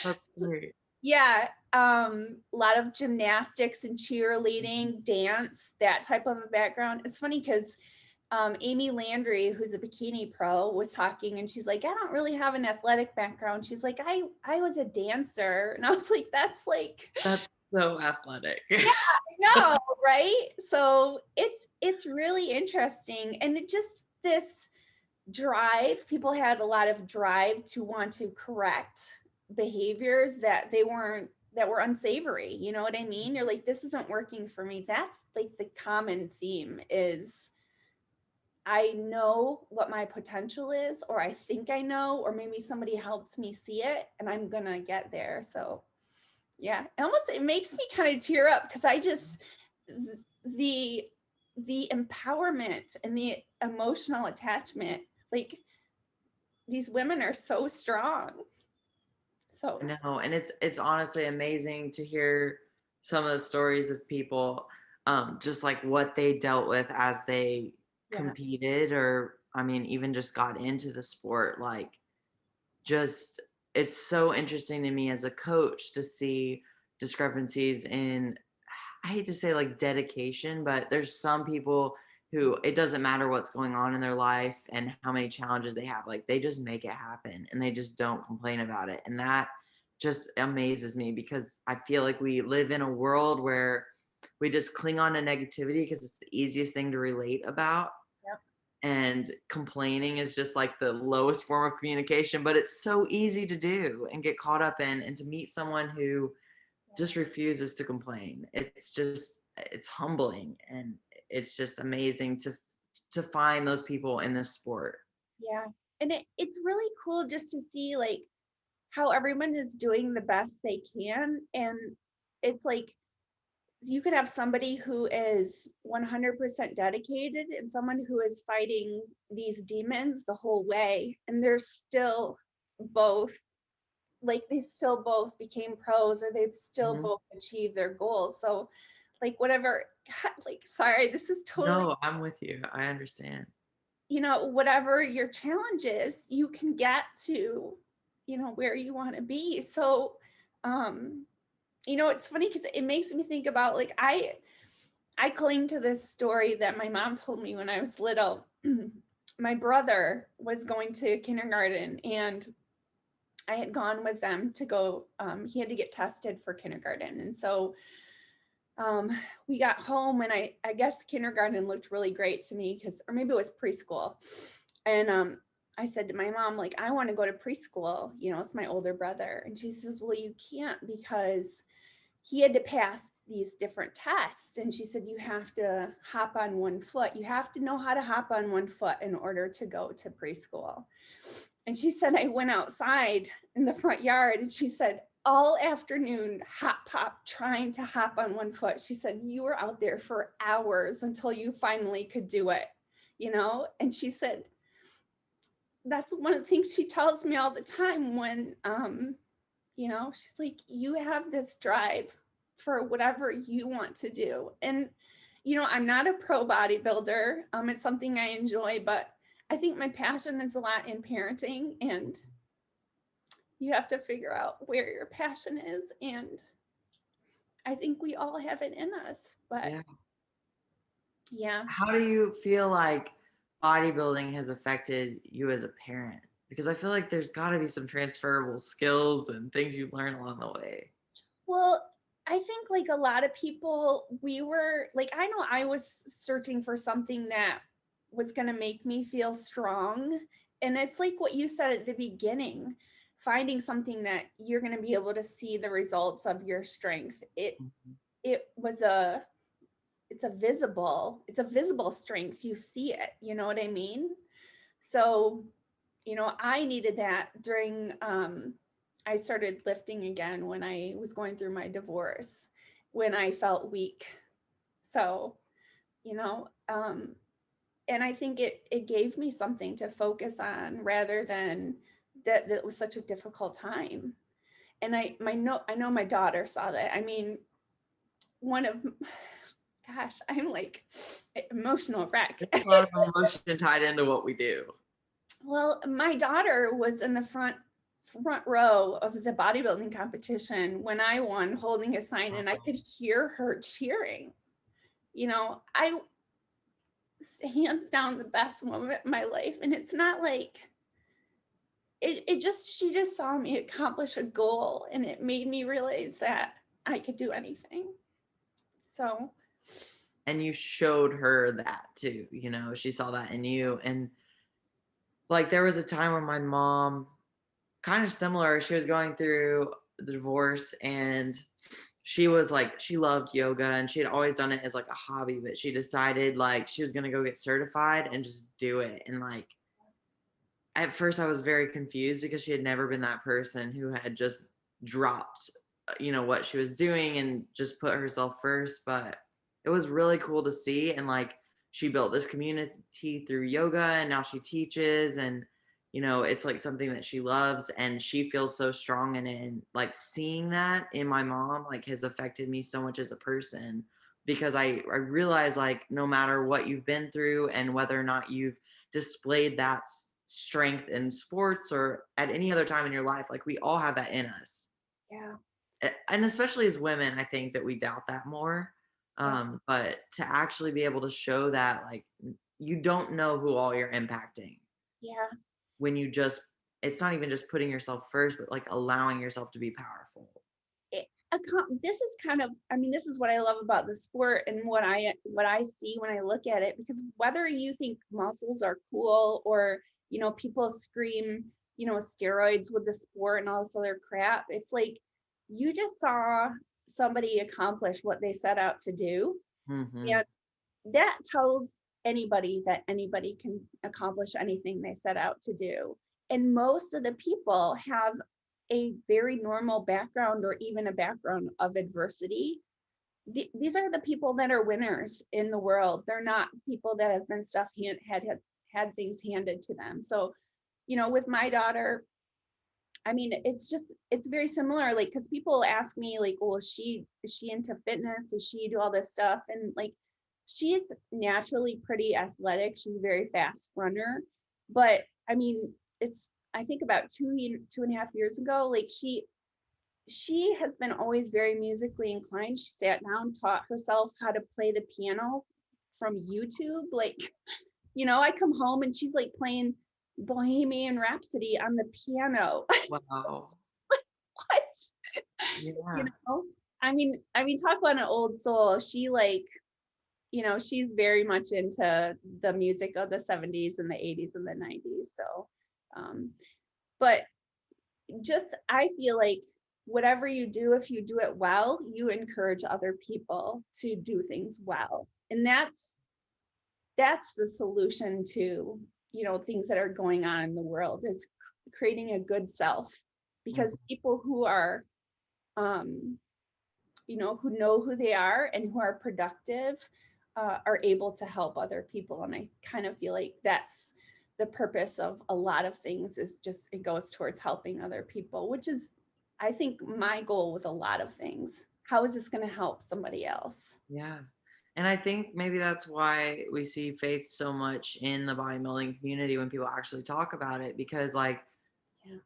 That's great. Yeah, a lot of gymnastics and Mhm. cheerleading, dance, that type of a background. It's funny because Amy Landry, who's a bikini pro, was talking and she's like, I don't really have an athletic background. She's like, I was a dancer. And I was like, that's like, That's so athletic. yeah, No, right? So it's really interesting. And it just this drive, people had a lot of drive to want to correct behaviors that were unsavory. You know what I mean? You're like, this isn't working for me. That's like the common theme is I know what my potential is, or I think I know, or maybe somebody helped me see it and I'm gonna get there. So yeah, it makes me kind of tear up because I just the empowerment and the emotional attachment, like these women are so strong. So No, and it's honestly amazing to hear some of the stories of people, just like what they dealt with as they yeah, competed, or I mean, even just got into the sport. Like, just it's so interesting to me as a coach to see discrepancies in, I hate to say like dedication, but there's some people who it doesn't matter what's going on in their life and how many challenges they have, like they just make it happen and they just don't complain about it. And that just amazes me because I feel like we live in a world where we just cling on to negativity because it's the easiest thing to relate about, yep, and complaining is just like the lowest form of communication, but it's so easy to do and get caught up in, and to meet someone who yeah, just refuses to complain. It's humbling, and it's just amazing to find those people in this sport. yeah. And it's really cool just to see like how everyone is doing the best they can. And it's like you could have somebody who is 100% dedicated and someone who is fighting these demons the whole way. And they're still both like they still both became pros or they've still Mhm. both achieved their goals. So like whatever, God, like sorry, this is totally, No, I'm with you. I understand. whatever your challenge is, you can get to, where you want to be. So um it's funny because it makes me think about like I cling to this story that my mom told me when I was little. My brother was going to kindergarten and I had gone with them to go, he had to get tested for kindergarten. And so um, we got home and I guess kindergarten looked really great to me because, or maybe it was preschool. And I said to my mom, like, I want to go to preschool, it's my older brother. And she says, well, you can't because he had to pass these different tests. And she said, you have to hop on one foot. You have to know how to hop on one foot in order to go to preschool. And she said, I went outside in the front yard and she said, all afternoon, hop pop, trying to hop on one foot. She said, you were out there for hours until you finally could do it, And she said, that's one of the things she tells me all the time when, she's like, you have this drive for whatever you want to do. And, I'm not a pro bodybuilder. It's something I enjoy, but I think my passion is a lot in parenting, and you have to figure out where your passion is. And I think we all have it in us, but Yeah. yeah. How do you feel like bodybuilding has affected you as a parent? Because I feel like there's got to be some transferable skills and things you learn along the way. Well, I think like a lot of people, we were like, I know I was searching for something that was going to make me feel strong. And it's like what you said at the beginning, finding something that you're going to be able to see the results of your strength. Mhm. It was it's a visible strength. You see it, you know what I mean? So, I needed that during I started lifting again when I was going through my divorce, when I felt weak. So, you know, um and I think it gave me something to focus on rather than that was such a difficult time. And I know my daughter saw that. I mean, one of gosh, I'm like emotional wreck. There's a lot of emotion tied into what we do. Well, my daughter was in the front row of the bodybuilding competition when I won, holding a sign, and I could hear her cheering. I hands down the best moment in my life. And it's not like she just saw me accomplish a goal and it made me realize that I could do anything. So, And you showed her that too, you know, she saw that in you. And like there was a time when my mom, kind of similar, she was going through the divorce, and she was like, she loved yoga and she had always done it as like a hobby, but she decided like she was going to go get certified and just do it. And like at first I was very confused because she had never been that person who had just dropped, you know, what she was doing and just put herself first. But it was really cool to see. And like she built this community through yoga, and now she teaches, and you know, it's like something that she loves and she feels so strong in it. And like seeing that in my mom like has affected me so much as a person, because I realize like no matter what you've been through and whether or not you've displayed that strength in sports or at any other time in your life, like we all have that in us. yeah, And especially as women, I think that we doubt that more. yeah, But to actually be able to show that, like, you don't know who all you're impacting yeah. when you just, it's not even just putting yourself first, but like allowing yourself to be powerful. This is kind of, I mean, this is what I love about the sport and what I see when I look at it, because whether you think muscles are cool or, people scream, steroids with the sport and all this other crap, it's like you just saw somebody accomplish what they set out to do. Hmm. And that tells anybody that anybody can accomplish anything they set out to do. And most of the people have a very normal background or even a background of adversity. These are the people that are winners in the world. They're not people that have been had things handed to them. So, with my daughter, I mean, it's very similar. Like, because people ask me, like, well, is she into fitness? Does she do all this stuff? And like, she's naturally pretty athletic. She's a very fast runner. But I mean, I think about 2.5 years ago, like she has been always very musically inclined. She sat down, taught herself how to play the piano from YouTube. Like, I come home and she's like playing Bohemian Rhapsody on the piano. Wow. What? You Yeah. know? I mean, talk about an old soul. She like, she's very much into the music of the 70s and the 80s and the 90s. So, um, but just I feel like whatever you do, if you do it well, you encourage other people to do things well. And that's the solution to, things that are going on in the world, is creating a good self. Because Mhm. people who are um, who know who they are and who are productive are able to help other people. And I kind of feel like that's the purpose of a lot of things, is just it goes towards helping other people, which is, I think, my goal with a lot of things. How is this going to help somebody else? Yeah. And I think maybe that's why we see faith so much in the bodybuilding community when people actually talk about it, because like Yeah.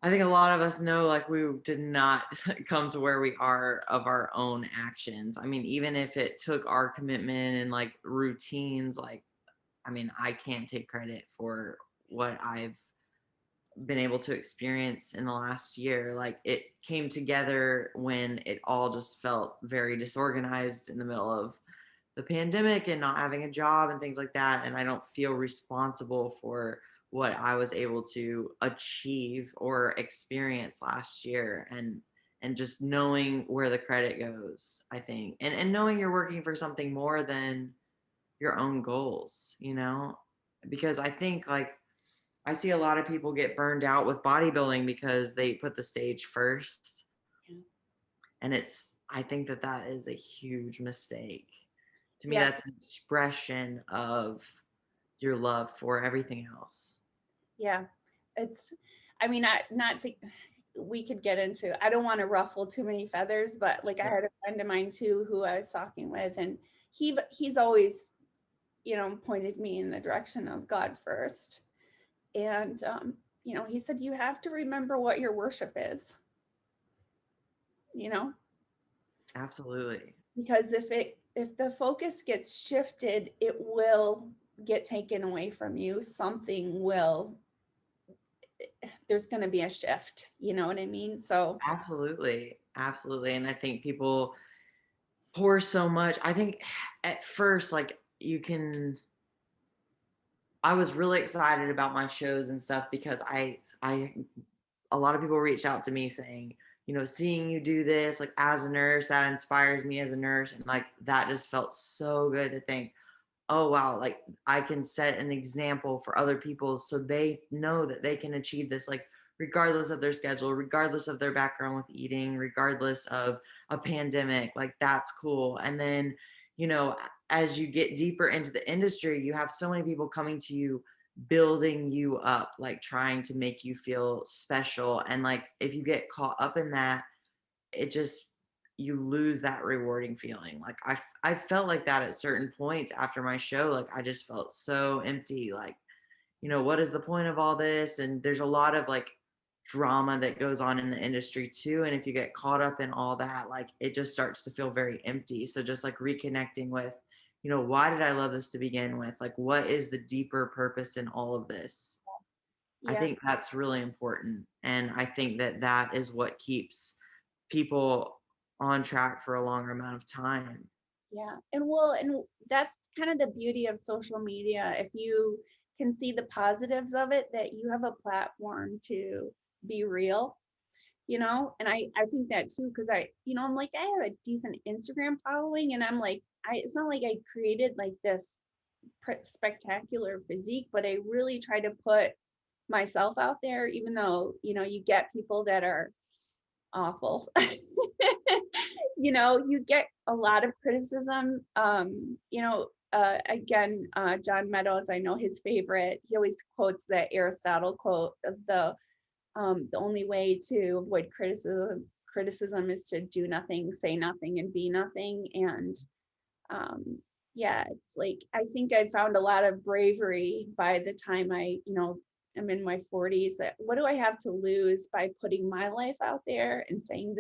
I think a lot of us know like we did not come to where we are of our own actions. I mean, even if it took our commitment and like routines, like, I mean, I can't take credit for what I've been able to experience in the last year. Like it came together when it all just felt very disorganized in the middle of the pandemic and not having a job and things like that. And I don't feel responsible for what I was able to achieve or experience last year. And just knowing where the credit goes, I think. And knowing you're working for something more than your own goals, you know? Because I think like I see a lot of people get burned out with bodybuilding because they put the stage first. Yeah. And I think that that is a huge mistake. To me, Yeah. that's an expression of your love for everything else. Yeah. It's, I mean, not to, we could get into, I don't want to ruffle too many feathers, but like I Yeah, had a friend of mine too who I was talking with, and he's always, pointed me in the direction of God first. And he said, you have to remember what your worship is, you know, absolutely. because if the focus gets shifted, it will get taken away from you. Something will, there's going to be a shift, you know what I mean? So Absolutely. Absolutely. And I think people pour so much. I think at first, like, I was really excited about my shows and stuff because a lot of people reached out to me saying, seeing you do this, like, as a nurse, that inspires me as a nurse. And like, that just felt so good to think, oh, wow, like, I can set an example for other people so they know that they can achieve this, like, regardless of their schedule, regardless of their background with eating, regardless of a pandemic. Like, that's cool. And then, as you get deeper into the industry, you have so many people coming to you, building you up, like trying to make you feel special. And like, if you get caught up in that, it just, you lose that rewarding feeling. Like, I felt like that at certain points after my show. Like, I just felt so empty. Like, what is the point of all this? And there's a lot of like drama that goes on in the industry too. And if you get caught up in all that, like, it just starts to feel very empty. So just like reconnecting with, why did I love this to begin with? Like, what is the deeper purpose in all of this? I Yeah. think that's really important. And I think that that is what keeps people on track for a longer amount of time. Yeah. And that's kind of the beauty of social media. If you can see the positives of it, that you have a platform to be real, and I think that too, because I'm like, I have a decent Instagram following, and I'm like, it's not like I created like this spectacular physique, but I really try to put myself out there, even though, you get people that are awful. You get a lot of criticism. Again, John Meadows, I know his favorite, he always quotes that Aristotle quote of the only way to avoid criticism is to do nothing, say nothing, and be nothing. And yeah, it's like, I think I found a lot of bravery by the time I'm in my 40s, that what do I have to lose by putting my life out there and saying,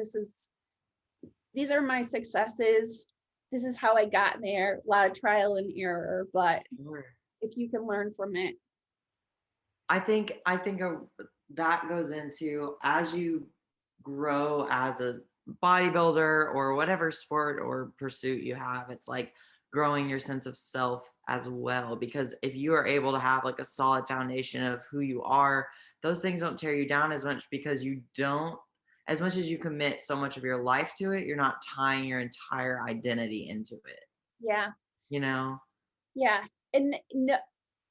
these are my successes. This is how I got there. A lot of trial and error, but Sure. if you can learn from it. I think that goes into, as you grow as a bodybuilder or whatever sport or pursuit you have, it's like growing your sense of self as well. Because if you are able to have like a solid foundation of who you are, those things don't tear you down as much, because you don't, as much as you commit so much of your life to it, you're not tying your entire identity into it, Yeah. you know? Yeah. And no,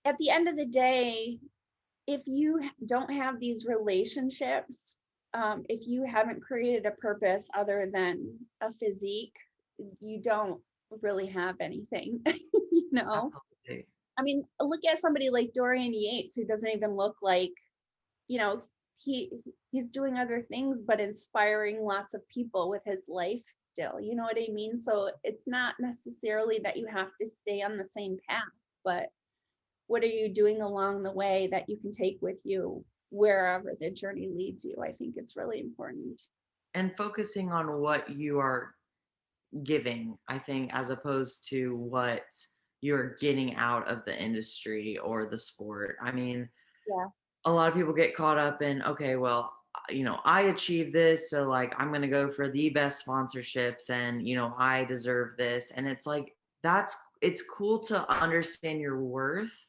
at the end of the day, if you don't have these relationships, if you haven't created a purpose other than a physique, you don't really have anything, you know? Absolutely. I mean, look at somebody like Dorian Yates, who doesn't even look like, you know, he he's doing other things, but inspiring lots of people with his life still. You know what I mean? So it's not necessarily that you have to stay on the same path, but what are you doing along the way that you can take with you wherever the journey leads you? I think it's really important. And focusing on what you are giving, I think, as opposed to what you're getting out of the industry or the sport. I mean, Yeah. a lot of people get caught up in, okay, well, I achieved this, so like, I'm going to go for the best sponsorships, and I deserve this. And it's like, it's cool to understand your worth,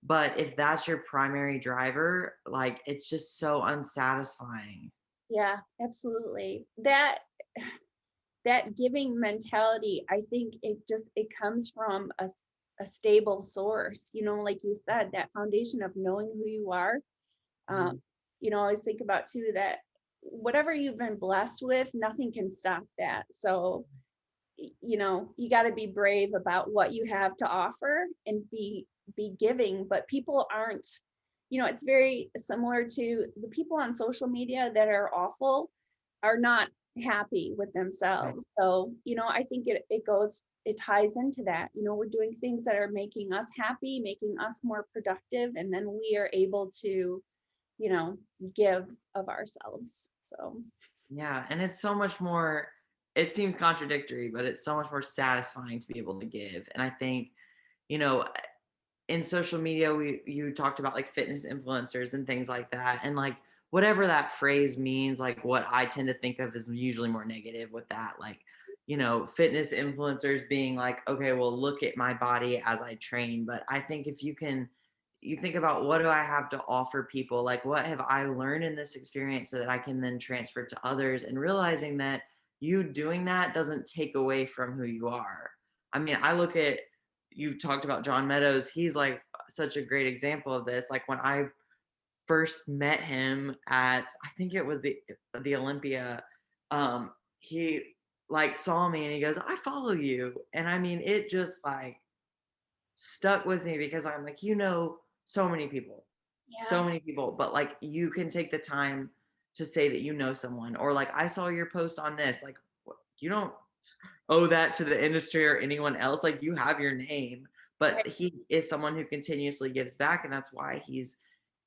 but if that's your primary driver, like, it's just so unsatisfying. Yeah, absolutely. That giving mentality, I think it comes from a stable source, like you said, that foundation of knowing who you are. Mhm. um, I always think about too that whatever you've been blessed with, nothing can stop that. So you got to be brave about what you have to offer and be giving. But people aren't, it's very similar to the people on social media that are awful, are not happy with Right. themselves. So I think it ties into that. We're doing things that are making us happy, making us more productive, and then we are able to you know give of ourselves. So Yeah, and it's so much more, it seems contradictory, but it's so much more satisfying to be able to give. And I think, you know, in social media, you talked about like fitness influencers and things like that. And like, whatever that phrase means, like, what I tend to think of is usually more negative with that. Like, fitness influencers being like, okay, well, look at my body as I train. But I think if you think about, what do I have to offer people? Like, what have I learned in this experience so that I can then transfer to others, and realizing that you doing that doesn't take away from who you are. I mean, I look at, you talked about John Meadows. He's like such a great example of this. Like when I first met him at, I think it was the Olympia, he like saw me and he goes, "I follow you." And I mean, it just like stuck with me, because I'm like, so many people, Yeah. but like you can take the time to say that someone, or like, I saw your post on this. Like, you don't owe that to the industry or anyone else. Like, you have your name, Right. but he is someone who continuously gives back, and that's why he's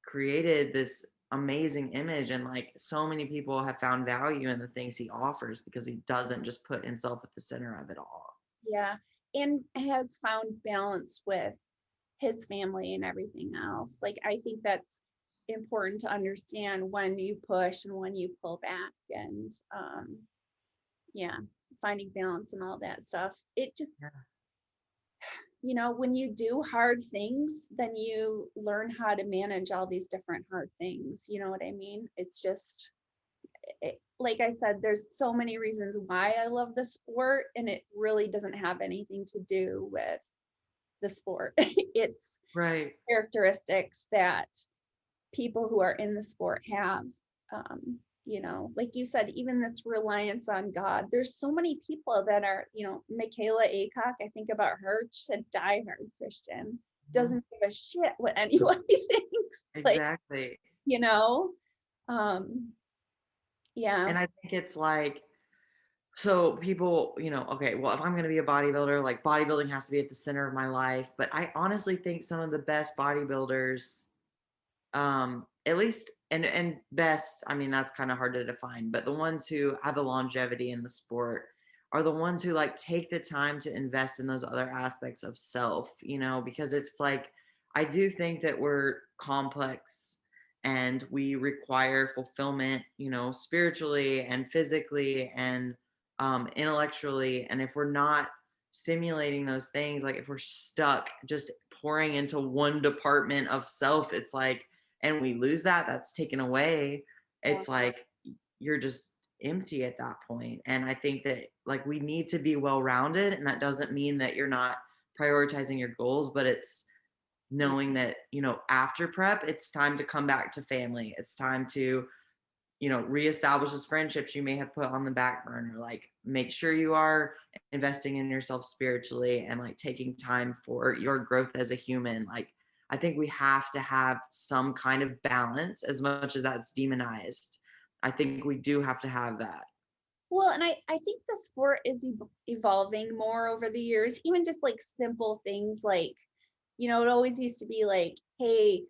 created this amazing image, and like so many people have found value in the things he offers, because he doesn't just put himself at the center of it all. Yeah. And has found balance with his family and everything else. Like, I think that's important to understand when you push and when you pull back, and yeah, finding balance and all that stuff. It just, Yeah. when you do hard things, then you learn how to manage all these different hard things. You know what I mean? It's just, like I said, there's so many reasons why I love the sport, and it really doesn't have anything to do with the sport. It's Right. characteristics that people who are in the sport have. Like you said, even this reliance on God. There's so many people that are, Michaela Aycock, I think about her, she said diehard Christian, Mhm. doesn't give a shit what anybody thinks. Like, Exactly. you know, um, yeah, And I think it's like, so people, okay, well, if I'm going to be a bodybuilder, like bodybuilding has to be at the center of my life. But I honestly think some of the best bodybuilders, at least, and best, I mean, that's kind of hard to define, but the ones who have the longevity in the sport are the ones who like take the time to invest in those other aspects of self, because it's like, I do think that we're complex, and we require fulfillment, spiritually and physically and intellectually. And if we're not stimulating those things, like if we're stuck just pouring into one department of self, it's like, and we lose that, that's taken away, yeah, it's like you're just empty at that point. And I think that like we need to be well rounded, and that doesn't mean that you're not prioritizing your goals, but it's yeah. knowing that, after prep, it's time to come back to family. It's time to, reestablish those friendships you may have put on the back burner. Like, make sure you are investing in yourself spiritually, and like taking time for your growth as a human. Like, I think we have to have some kind of balance, as much as that's demonized. I think we do have to have that. Well, and I think the sport is evolving more over the years, even just like simple things like, it always used to be like, hey,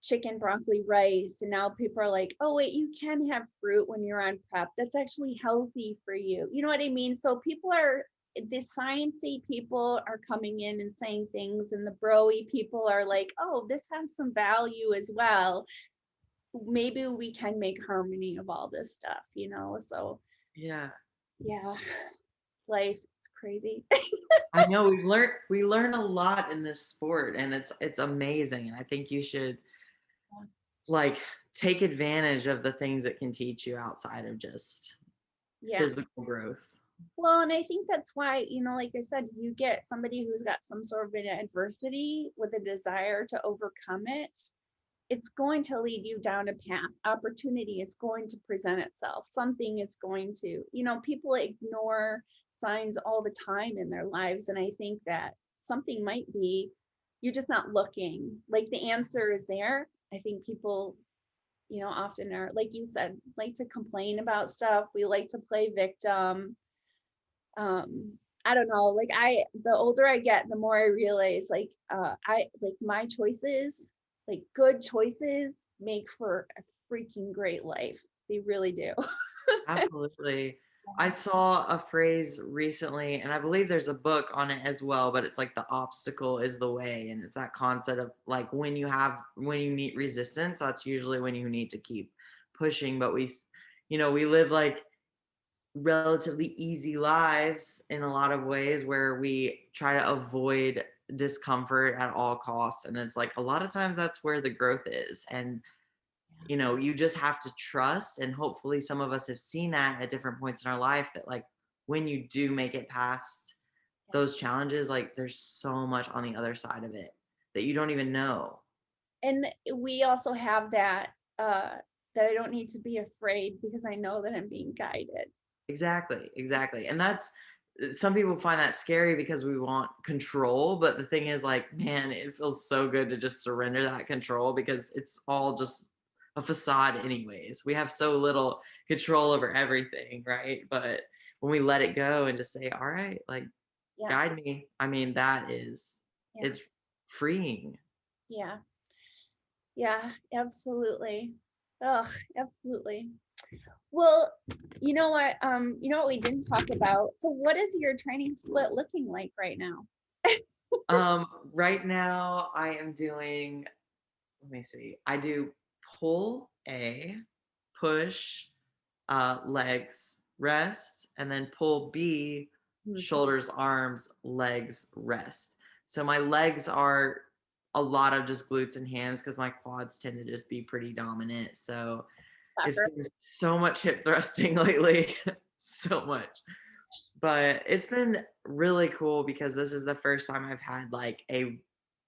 chicken, broccoli, rice. And now people are like, oh, wait, you can have fruit when you're on prep. That's actually healthy for you. You know what I mean? So the sciencey people are coming in and saying things, and the broy people are like, oh, this has some value as well. Maybe we can make harmony of all this stuff, So Yeah. yeah, life is crazy. I know we learn a lot in this sport, and it's amazing. And I think you should like take advantage of the things it can teach you outside of just Yeah. physical growth. Well, and I think that's why, like I said, you get somebody who's got some sort of an adversity with a desire to overcome it. It's going to lead you down a path. Opportunity is going to present itself. Something is going to, people ignore signs all the time in their lives. And I think that something might be, you're just not looking. Like, the answer is there. I think people, often are, like you said, like to complain about stuff. We like to play victim. I don't know, like, the older I get, the more I realize, like, I like my choices, like good choices, make for a freaking great life. They really do. Absolutely. I saw a phrase recently, and I believe there's a book on it as well, but it's like the obstacle is the way. And it's that concept of like, when you meet resistance, that's usually when you need to keep pushing. But we live like relatively easy lives in a lot of ways where we try to avoid discomfort at all costs. And it's like a lot of times that's where the growth is. And you just have to trust, and hopefully some of us have seen that at different points in our life, that like when you do make it past Yeah. those challenges, like there's so much on the other side of it that you don't even know. And we also have that, that I don't need to be afraid because I know that I'm being guided. Exactly, exactly. And that's some people find that scary because we want control, but the thing is like, man, it feels so good to just surrender that control because it's all just a facade anyways. We have so little control over everything, right? But when we let it go and just say, all right, like Yeah. guide me, I mean, Yeah. it's freeing. Yeah. Yeah, absolutely. Oh, absolutely. Well, you know what we didn't talk about? So what is your training split looking like right now? Right now I am doing, let me see, I do pull A, push, legs, rest, and then pull B, Mhm. shoulders, arms, legs, rest. So my legs are a lot of just glutes and hams because my quads tend to just be pretty dominant. So it's Soccer. been so much hip thrusting lately, so much. But it's been really cool because this is the first time I've had like a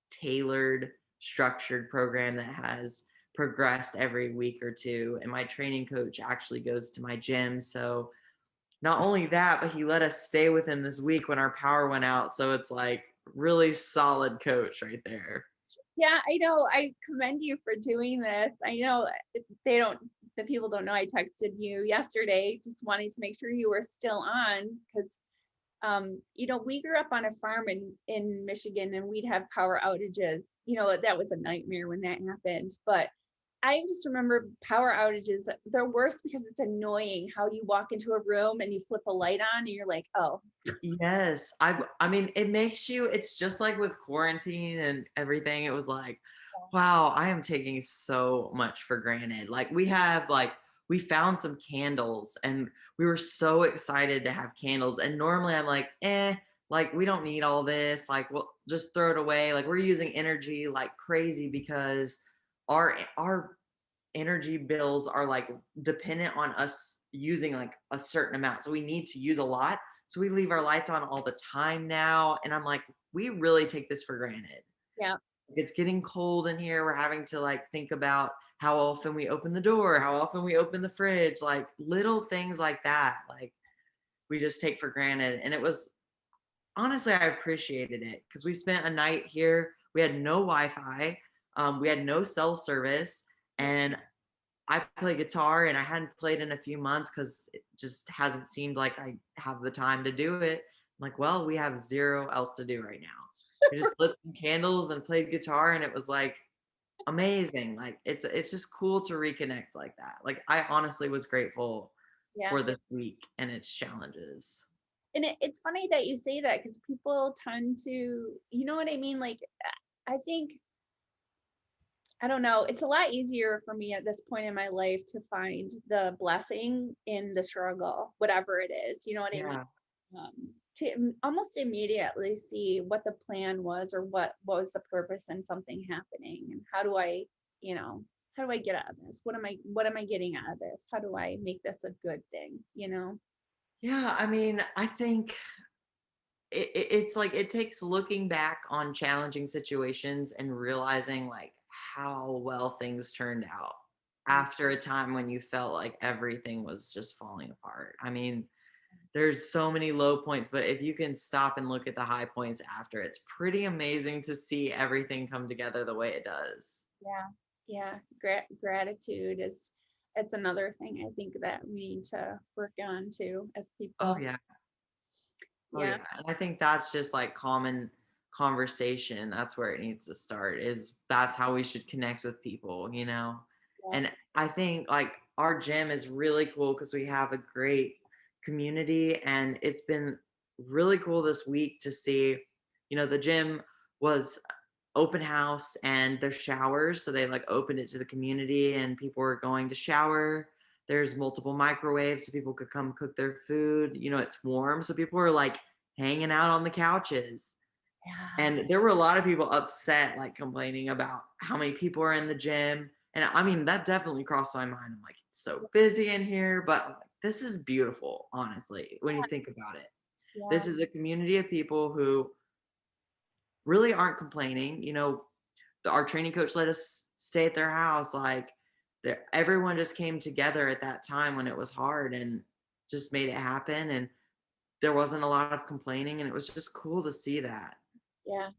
tailored, structured program that has progressed every week or two. And my training coach actually goes to my gym. So not only that, but he let us stay with him this week when our power went out. So it's like really solid coach right there. Yeah, I know. I commend you for doing this. I know they don't, the people don't know I texted you yesterday just wanting to make sure you were still on because we grew up on a farm in Michigan and we'd have power outages. That was a nightmare when that happened. But I just remember power outages, they're worse because it's annoying how you walk into a room and you flip a light on and you're like, oh, Yes. I mean, it makes you, it's just like with quarantine and everything. It was like, wow, I am taking so much for granted. We found some candles and we were so excited to have candles. And normally I'm like, like we don't need all this. Like we'll just throw it away. Like we're using energy like crazy because our energy bills are like dependent on us using like a certain amount. So we need to use a lot. So we leave our lights on all the time now. And I'm like, we really take this for granted. yeah, It's getting cold in here. We're having to like think about how often we open the door, how often we open the fridge, like little things like that. Like we just take for granted. And it was honestly, I appreciated it because we spent a night here. We had no Wi-Fi. We had no cell service. And I play guitar and I hadn't played in a few months because it just hasn't seemed like I have the time to do it. I'm like, well, we have zero else to do right now. We just lit some candles and played guitar, and it was like amazing. Like it's just cool to reconnect like that. Like I honestly was grateful yeah. for this week and its challenges. And it's funny that you say that because people tend to, you know what I mean? Like, I think, I don't know, it's a lot easier for me at this point in my life to find the blessing in the struggle, whatever it is. You know what I mean? Yeah. To almost immediately see what the plan was or what was the purpose in something happening and how do I get out of this? What am I getting out of this? How do I make this a good thing? Yeah. I mean, I think it's like it takes looking back on challenging situations and realizing like how well things turned out Yeah. after a time when you felt like everything was just falling apart. I mean, there's so many low points, but if you can stop and look at the high points after, it's pretty amazing to see everything come together the way it does. Yeah. Yeah. Gratitude is, it's another thing I think that we need to work on too as Oh people. yeah. Oh Yeah. yeah. And I think that's just like common conversation. That's where it needs to start. Is that's how we should connect with people. Yeah. And I think like our gym is really cool because we have a great community, and it's been really cool this week to see, the gym was open house and there's showers. So they like opened it to the community and people were going to shower. there's multiple microwaves so people could come cook their food. You know, it's warm. So people were like hanging out on the couches. Yeah. And there were a lot of people upset, like complaining about how many people are in the gym. And I mean, that definitely crossed my mind. I'm like, it's so busy in here, but I'm like, this is beautiful, honestly, when you think about it. Yeah. This is a community of people who really aren't complaining. You know, our training coach let us stay at their house. Like, everyone just came together at that time when it was hard and just made it happen. And there wasn't a lot of complaining, and it was just cool to see that. Yeah.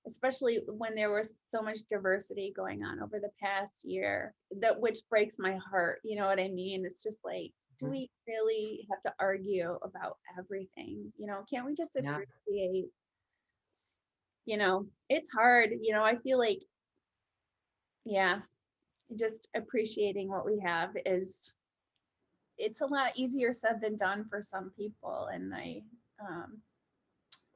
Especially when there was so much diversity going on over the past year, that which breaks my heart. You know what I mean? It's just like, do Mhm. we really have to argue about everything? Can't we just Yeah. appreciate, it's hard. I feel like, yeah, just appreciating what we have it's a lot easier said than done for some people. And um,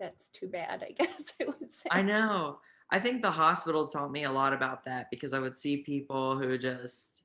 that's too bad, I guess I would I say. know. I think the hospital taught me a lot about that because I would see people who just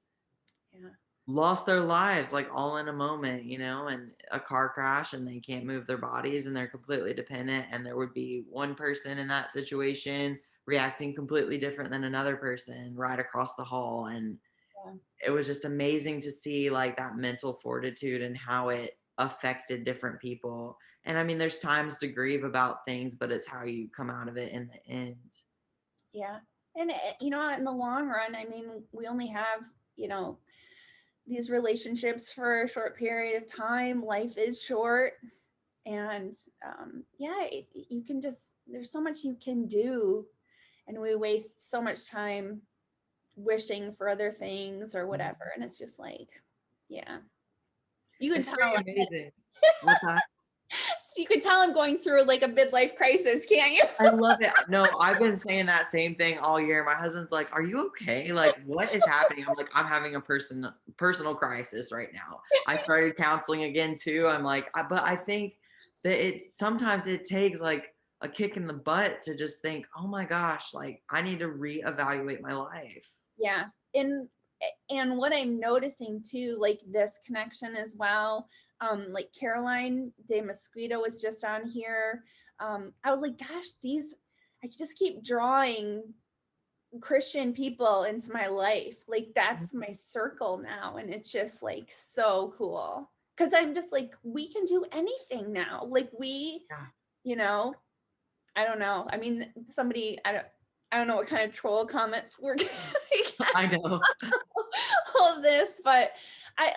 Yeah. lost their lives like all in a moment, you know, and a car crash and they can't move their bodies and they're completely dependent. And there would be one person in that situation reacting completely different than another person right across the hall. And Yeah. it was just amazing to see like that mental fortitude and how it affected different people. And I mean, there's times to grieve about things, but it's how you come out of it in the end. Yeah. And, in the long run, I mean, we only have, these relationships for a short period of time. Life is short. And yeah, you can just, there's so much you can do. And we waste so much time wishing for other things or Mhm. whatever. And it's just like, yeah, you can It's tell. pretty amazing. What's that? You can tell I'm going through like a midlife crisis, can't you? I love it. No, I've been saying that same thing all year. My husband's like, "Are you okay? Like, what is happening?" I'm like, "I'm having a personal crisis right now." I started counseling again too. I'm like, but I think that sometimes it takes like a kick in the butt to just think, "Oh my gosh, like I need to reevaluate my life." Yeah. And what I'm noticing too, like this connection as well, like Caroline de Mosquito was just on here. I was like, gosh, I just keep drawing Christian people into my life. Like that's my circle now. And it's just like so cool. Cause I'm just like, we can do anything now. Like Yeah, you know, I don't know. I mean, I don't know what kind of troll comments we're getting I know. all of this, but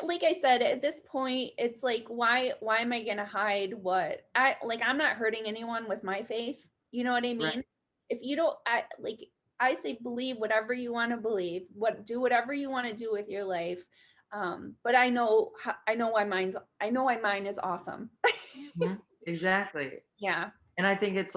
like I said, at this point, it's like, why am I gonna hide what I'm not hurting anyone with my faith. You know what I Right. mean? If you don't, I say, believe whatever you want to believe, do whatever you want to do with your life. But I know why mine is awesome. Mhm. Exactly. Yeah. And I think it's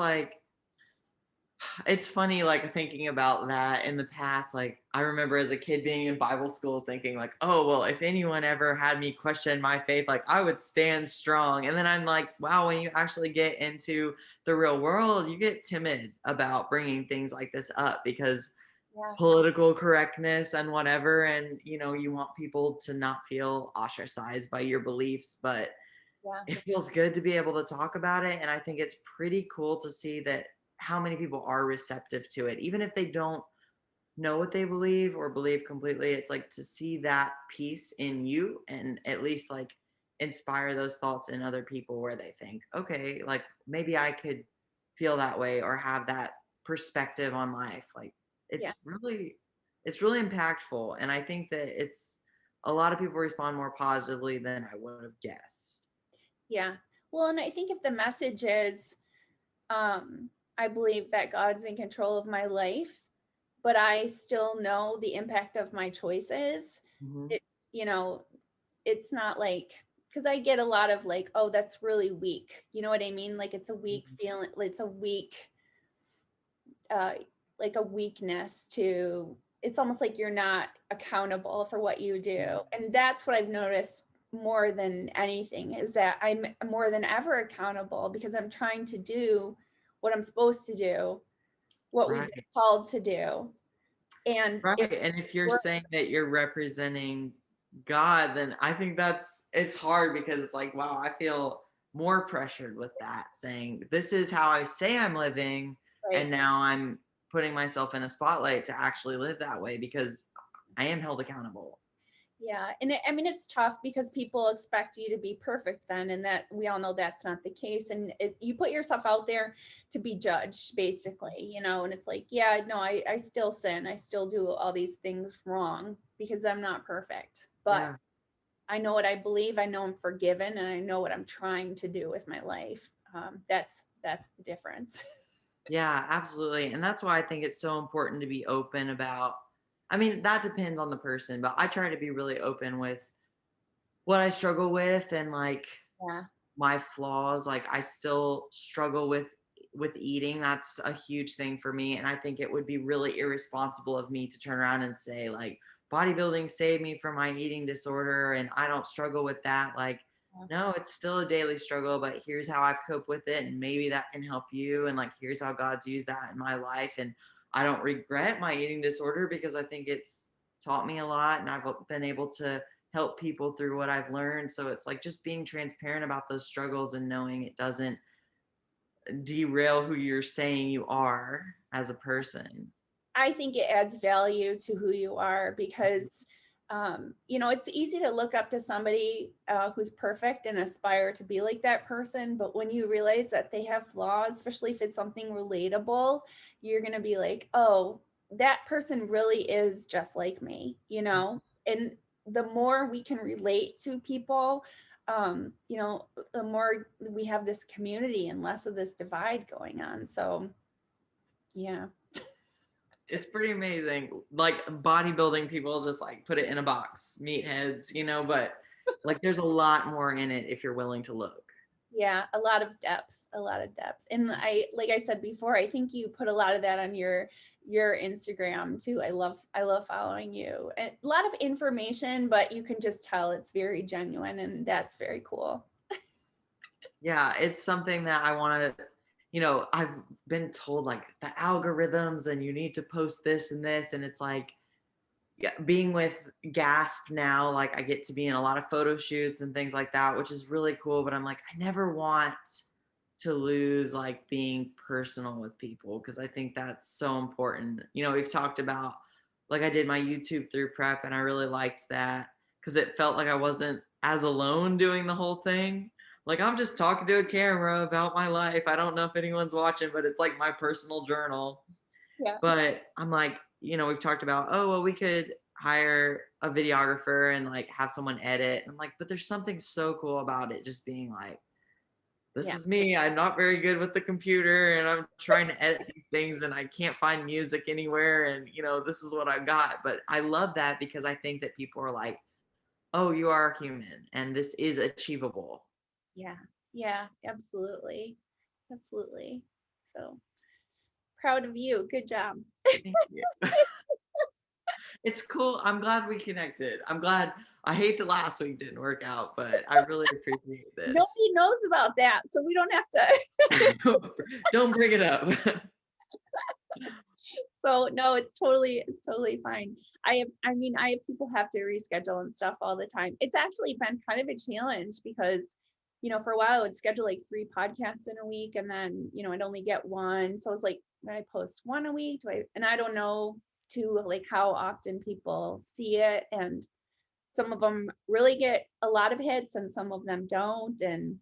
funny, like thinking about that in the past. Like, I remember as a kid being in Bible school thinking, like, oh, well, if anyone ever had me question my faith, like, I would stand strong. And then I'm like, wow, when you actually get into the real world, you get timid about bringing things like this up because Yeah. political correctness and whatever. And, you know, you want people to not feel ostracized by your beliefs. But Yeah. it feels good to be able to talk about it. And I think it's pretty cool to see that how many people are receptive to it, even if they don't know what they believe or believe completely. It's like to see that piece in you and at least like inspire those thoughts in other people where they think, okay, like maybe I could feel that way or have that perspective on life. Like Yeah. it's really impactful. And I think that it's a lot of people respond more positively than I would have guessed. Yeah. Well, and I think if the message is, um, I believe that God's in control of my life, but I still know the impact of my choices. Mhm. It, you know, it's not like, because I get a lot of like, oh, that's really weak. You know what I mean? Like it's a weak Mhm. feeling, it's a weak, uh, like a weakness to, it's almost like you're not accountable for what you do. Mhm. And that's what I've noticed more than anything is that I'm more than ever accountable because I'm trying to do what I'm supposed to do, what we've been Right. called to do. And Right. if And if you're we're, saying that you're representing God, then I think it's hard because it's like, wow, I feel more pressured with that, saying this is how I say I'm living, and Right. now I'm putting myself in a spotlight to actually live that way because I am held accountable. Yeah. And I mean, it's tough because people expect you to be perfect then. And that we all know that's not the case. And you put yourself out there to be judged, basically, and it's like, yeah, no, I still sin. I still do all these things wrong because I'm not perfect. But Yeah. I know what I believe. I know I'm forgiven, and I know what I'm trying to do with my life. That's the difference. Yeah, absolutely. And that's why I think it's so important to be open about. I mean, that depends on the person, but I try to be really open with what I struggle with and like Yeah. my flaws. Like I still struggle with eating. That's a huge thing for me. And I think it would be really irresponsible of me to turn around and say, like, bodybuilding saved me from my eating disorder and I don't struggle with that. Like, Yeah. no, it's still a daily struggle, but here's how I've coped with it. And maybe that can help you. And like, here's how God's used that in my life. And I don't regret my eating disorder because I think it's taught me a lot and I've been able to help people through what I've learned. So it's like just being transparent about those struggles and knowing it doesn't derail who you're saying you are as a person. I think it adds value to who you are because, it's easy to look up to somebody who's perfect and aspire to be like that person. But when you realize that they have flaws, especially if it's something relatable, you're going to be like, oh, that person really is just like me. And the more we can relate to people, the more we have this community and less of this divide going on. So, yeah. It's pretty amazing. Like bodybuilding people just like put it in a box, meatheads, but like there's a lot more in it if you're willing to look. Yeah, a lot of depth, a lot of depth. And like I said before, I think you put a lot of that on your Instagram too. I love following you. And a lot of information, but you can just tell it's very genuine, and that's very cool. Yeah, it's something that I want to, I've been told like the algorithms and you need to post this and this. And it's like, yeah, being with Gasp now, like I get to be in a lot of photo shoots and things like that, which is really cool. But I'm like, I never want to lose like being personal with people because I think that's so important. We've talked about like I did my YouTube through prep and I really liked that because it felt like I wasn't as alone doing the whole thing. Like I'm just talking to a camera about my life. I don't know if anyone's watching, but it's like my personal journal. Yeah. But I'm like, we've talked about, oh, well, we could hire a videographer and like have someone edit. I'm like, but there's something so cool about it just being like, this Yeah. is me. I'm not very good with the computer and I'm trying to edit these things and I can't find music anywhere. And, this is what I've got. But I love that because I think that people are like, oh, you are human and this is achievable. Yeah. Yeah, absolutely. Absolutely. So proud of you. Good job. Thank you. It's cool. I'm glad we connected. I'm glad. I hate that last week didn't work out, but I really appreciate this. Nobody knows about that, so we don't have to. Don't bring it up. So no, it's totally fine. I have people have to reschedule and stuff all the time. It's actually been kind of a challenge because, for a while I would schedule like 3 podcasts in a week, and then, I'd only get one. So it's like, do I post one a week? And I don't know too, like how often people see it. And some of them really get a lot of hits and some of them don't. And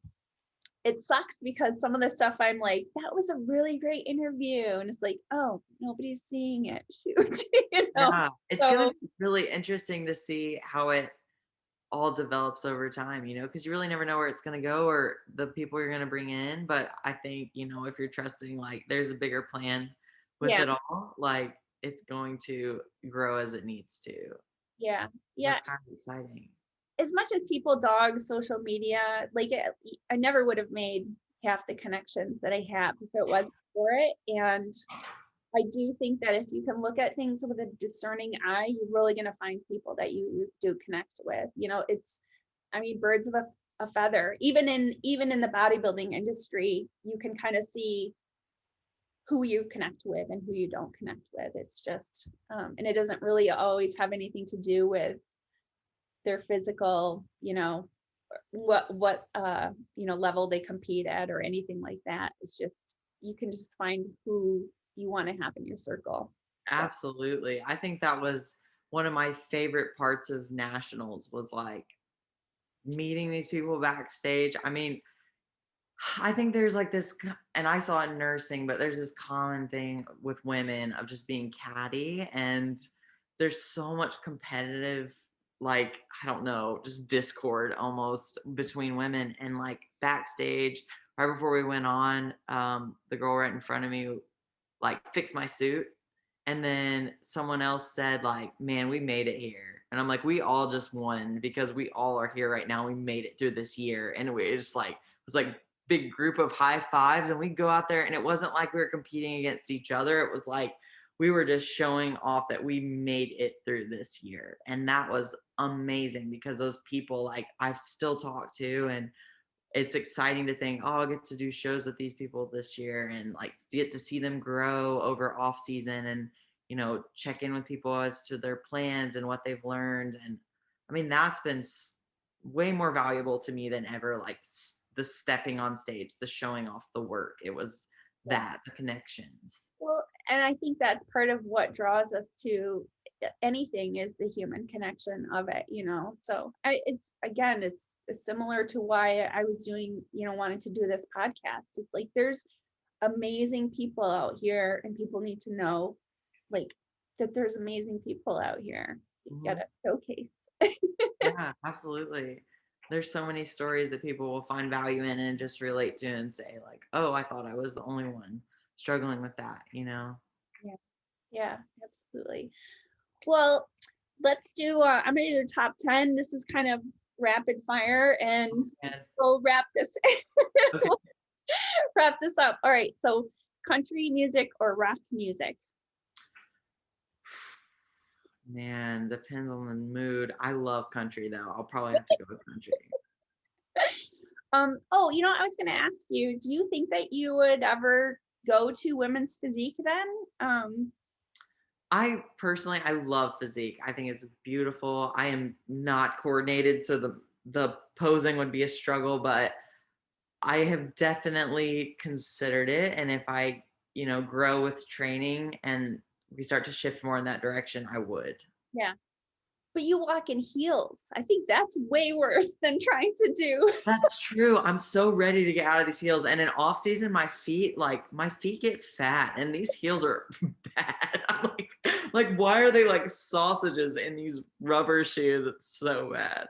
it sucks because some of the stuff I'm like, that was a really great interview. And it's like, oh, nobody's seeing it. Shoot. Yeah, it's gonna So be really interesting to see how it all develops over time, because you really never know where it's gonna go or the people you're gonna bring in. But I think, if you're trusting like there's a bigger plan with yeah, it all, like it's going to grow as it needs to. yeah, yeah. That's kind of exciting. As much as people dog social media, like I never would have made half the connections that I have if it wasn't for it. And I do think that if you can look at things with a discerning eye, you're really going to find people that you do connect with. Birds of a feather. Even in the bodybuilding industry, you can kind of see who you connect with and who you don't connect with. It's just, and it doesn't really always have anything to do with their physical, what level they compete at or anything like that. It's just, you can just find who you want to have in your circle. So Absolutely. I think that was one of my favorite parts of nationals was like meeting these people backstage. I mean, I think there's like this, and I saw it in nursing, but there's this common thing with women of just being catty, and there's so much competitive, like, I don't know, just discord almost between women. And like backstage, right before we went on, the girl right in front of me, like, fixed my suit. And then someone else said, like, man, we made it here. And I'm like, we all just won because we all are here right now. We made it through this year. And we just like, it was like big group of high fives. And we go out there and it wasn't like we were competing against each other. It was like we were just showing off that we made it through this year. And that was amazing because those people, like, I've still talked to, and it's exciting to think, oh, I'll get to do shows with these people this year and like get to see them grow over off season and, check in with people as to their plans and what they've learned. And I mean, that's been way more valuable to me than ever, like the stepping on stage, the showing off the work. It was that, the connections. well, and I think that's part of what draws us to anything is the human connection of it, so it's similar to why I was doing, wanting to do this podcast. It's like there's amazing people out here and people need to know, like, that there's amazing people out here. You gotta showcase. Yeah, absolutely. There's so many stories that people will find value in and just relate to and say like, oh, I thought I was the only one struggling with that. Yeah, yeah, absolutely. Well, let's do I'm gonna do the top 10. This is kind of rapid fire, and And we'll wrap this okay, wrap this up. All right, so country music or rock music? man, depends on the mood. I love country though. I'll probably have to go with country. Oh, I was gonna ask you, do you think that you would ever go to women's physique then? I personally, I love physique. I think it's beautiful. I am not coordinated, so the posing would be a struggle, but I have definitely considered it. And if I, grow with training and we start to shift more in that direction, I would. Yeah, but you walk in heels. I think that's way worse than trying to do. That's true. I'm so ready to get out of these heels. And in off season, my feet get fat and these heels are bad. I'm like, why are they like sausages in these rubber shoes? It's so bad.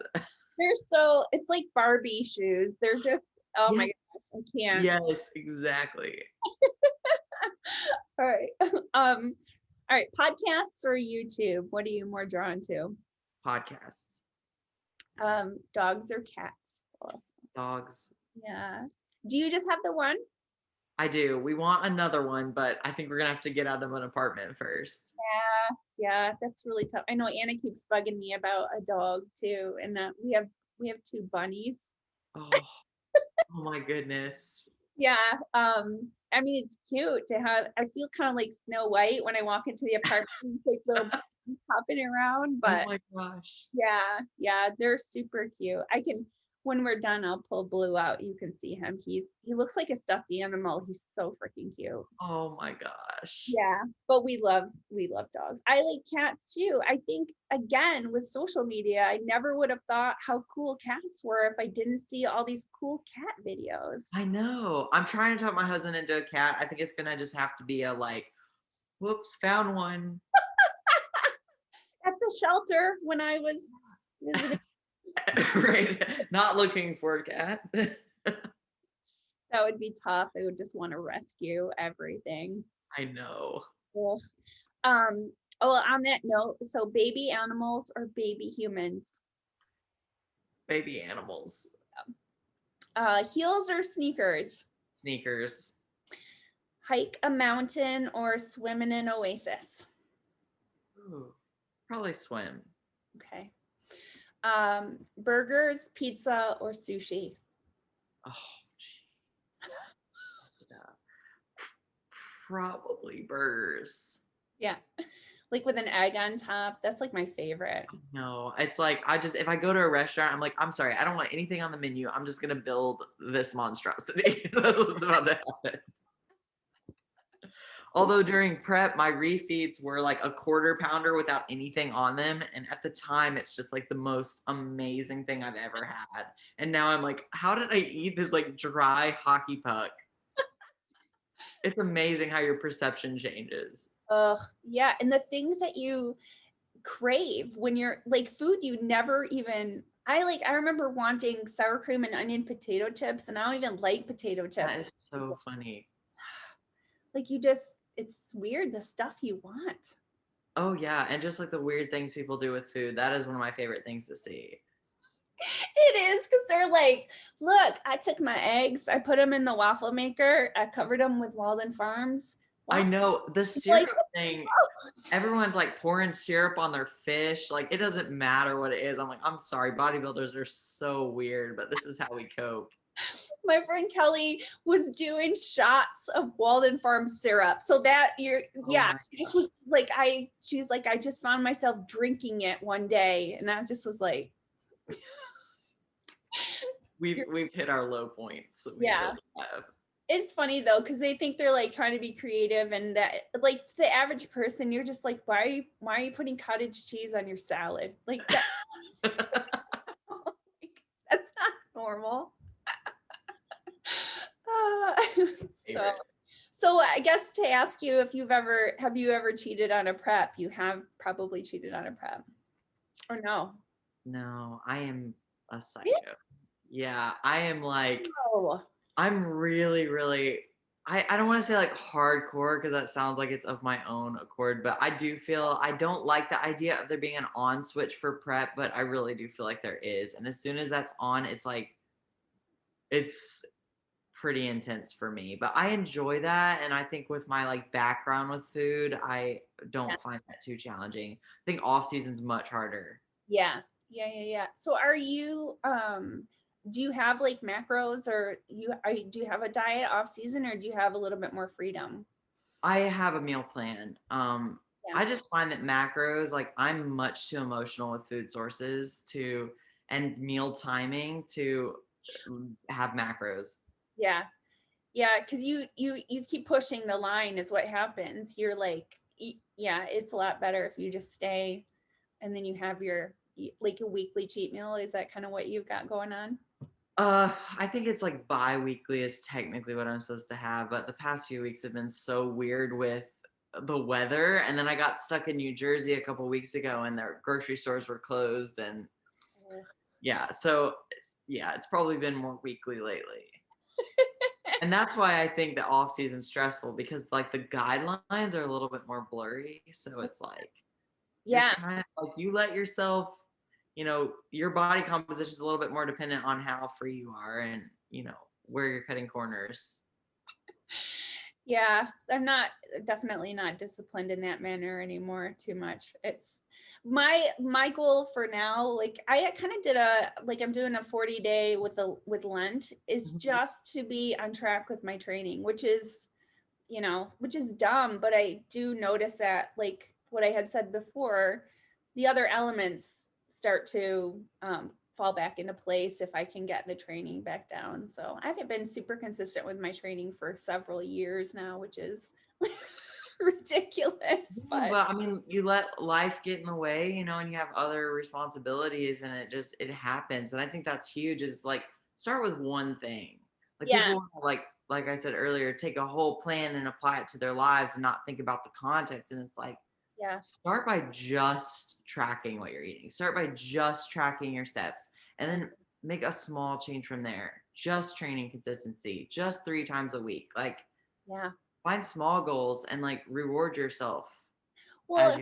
It's like Barbie shoes. They're just, oh my Yeah. gosh, I can't. Yes, exactly. All right. All right, podcasts or YouTube? What are you more drawn to? Podcasts, Dogs or cats? Oh, dogs. yeah. Do you just have the one? I do. We want another one, but I think we're gonna have to get out of an apartment first. Yeah, that's really tough. I know Anna keeps bugging me about a dog too, and that we have two bunnies. Oh, oh my goodness. Yeah. I mean, it's cute to have. I feel kind of like Snow White when I walk into the apartment, and like little bunnies hopping around. Oh But my gosh. yeah, they're super cute. When we're done, I'll pull Blue out. You can see him. He looks like a stuffed animal. He's so freaking cute. Oh my gosh. Yeah, but we love dogs. I like cats too. I think again with social media, I never would have thought how cool cats were if I didn't see all these cool cat videos. I know. I'm trying to talk my husband into a cat. I think it's gonna just have to be a like, whoops, found one. At the shelter when I was visiting. Right. Not looking for a cat. That would be tough. I would just want to rescue everything. I know. Ugh. Oh, well, on that note, so baby animals or baby humans? Baby animals. Heels or sneakers? Sneakers. Hike a mountain or swim in an oasis? Ooh, probably swim. Okay. Burgers, pizza, or sushi? Oh, geez. Yeah. Probably burgers. Yeah. like with an egg on top. That's like my favorite. No, it's like if I go to a restaurant, I'm like, I'm sorry, I don't want anything on the menu. I'm just gonna build this monstrosity. That's what's about to happen. Although during prep, my refeeds were like a quarter pounder without anything on them. And at the time, it's just like the most amazing thing I've ever had. And now I'm like, how did I eat this like dry hockey puck? It's amazing how your perception changes. Ugh, yeah. And the things that you crave when you're like food you never even I remember wanting sour cream and onion potato chips, and I don't even like potato chips. That is so funny. Like you just it's weird the stuff you want. Oh, yeah. And just like the weird things people do with food, that is one of my favorite things to see. It is because they're like, look, I took my eggs, I put them in the waffle maker, I covered them with Walden Farms I waffle. know the syrup thing. Everyone's like pouring syrup on their fish. Like it doesn't matter what it is. I'm like, I'm sorry, bodybuilders are so weird, but this is how we cope. My friend Kelly was doing shots of Walden Farm syrup. So that she just was like, she's like, I just found myself drinking it one day. And I just was like, we've hit our low points. Yeah. Really have. It's funny though, because they think they're like trying to be creative, and that like the average person, you're just like, why are you putting cottage cheese on your salad? Like that, like, that's not normal. So I guess to ask you if have you ever cheated on a prep? You have probably cheated on a prep, or no? No, I am a psycho. Yeah, I am like, Oh. I'm really, really, I don't want to say like hardcore because that sounds like it's of my own accord, but I do feel I don't like the idea of there being an on switch for prep, but I really do feel like there is. And as soon as that's on, it's like, it's pretty intense for me, but I enjoy that. And I think with my like background with food, I don't find that too challenging. I think off season's much harder. Yeah. So are you do you have like macros, or do you have a diet off season, or do you have a little bit more freedom? I have a meal plan. I just find that macros, like I'm much too emotional with food sources and meal timing to have macros. Yeah. Because you keep pushing the line is what happens. You're like, yeah, it's a lot better if you just stay, and then you have your like a weekly cheat meal. Is that kind of what you've got going on? I think it's like bi-weekly is technically what I'm supposed to have, but the past few weeks have been so weird with the weather. And then I got stuck in New Jersey a couple weeks ago and their grocery stores were closed. And yeah, so it's probably been more weekly lately. And that's why I think the off season stressful, because like the guidelines are a little bit more blurry. So it's like, you're kind of like, you let yourself, your body composition is a little bit more dependent on how free you are and, where you're cutting corners. Yeah, I'm definitely not disciplined in that manner anymore too much. It's my goal for now, like I kind of did I'm doing a 40-day with Lent, is just to be on track with my training, which is dumb, but I do notice that, like what I had said before, the other elements start to fall back into place if I can get the training back down. So I haven't been super consistent with my training for several years now, which is ridiculous. But I mean, you let life get in the way, and you have other responsibilities, and it happens. And I think that's huge. Is it's like start with one thing. Like people like I said earlier, take a whole plan and apply it to their lives and not think about the context. And it's like, start by just tracking what you're eating. Start by just tracking your steps, and then make a small change from there. Just training consistency, just 3 times a week. Like, find small goals and like reward yourself. Well,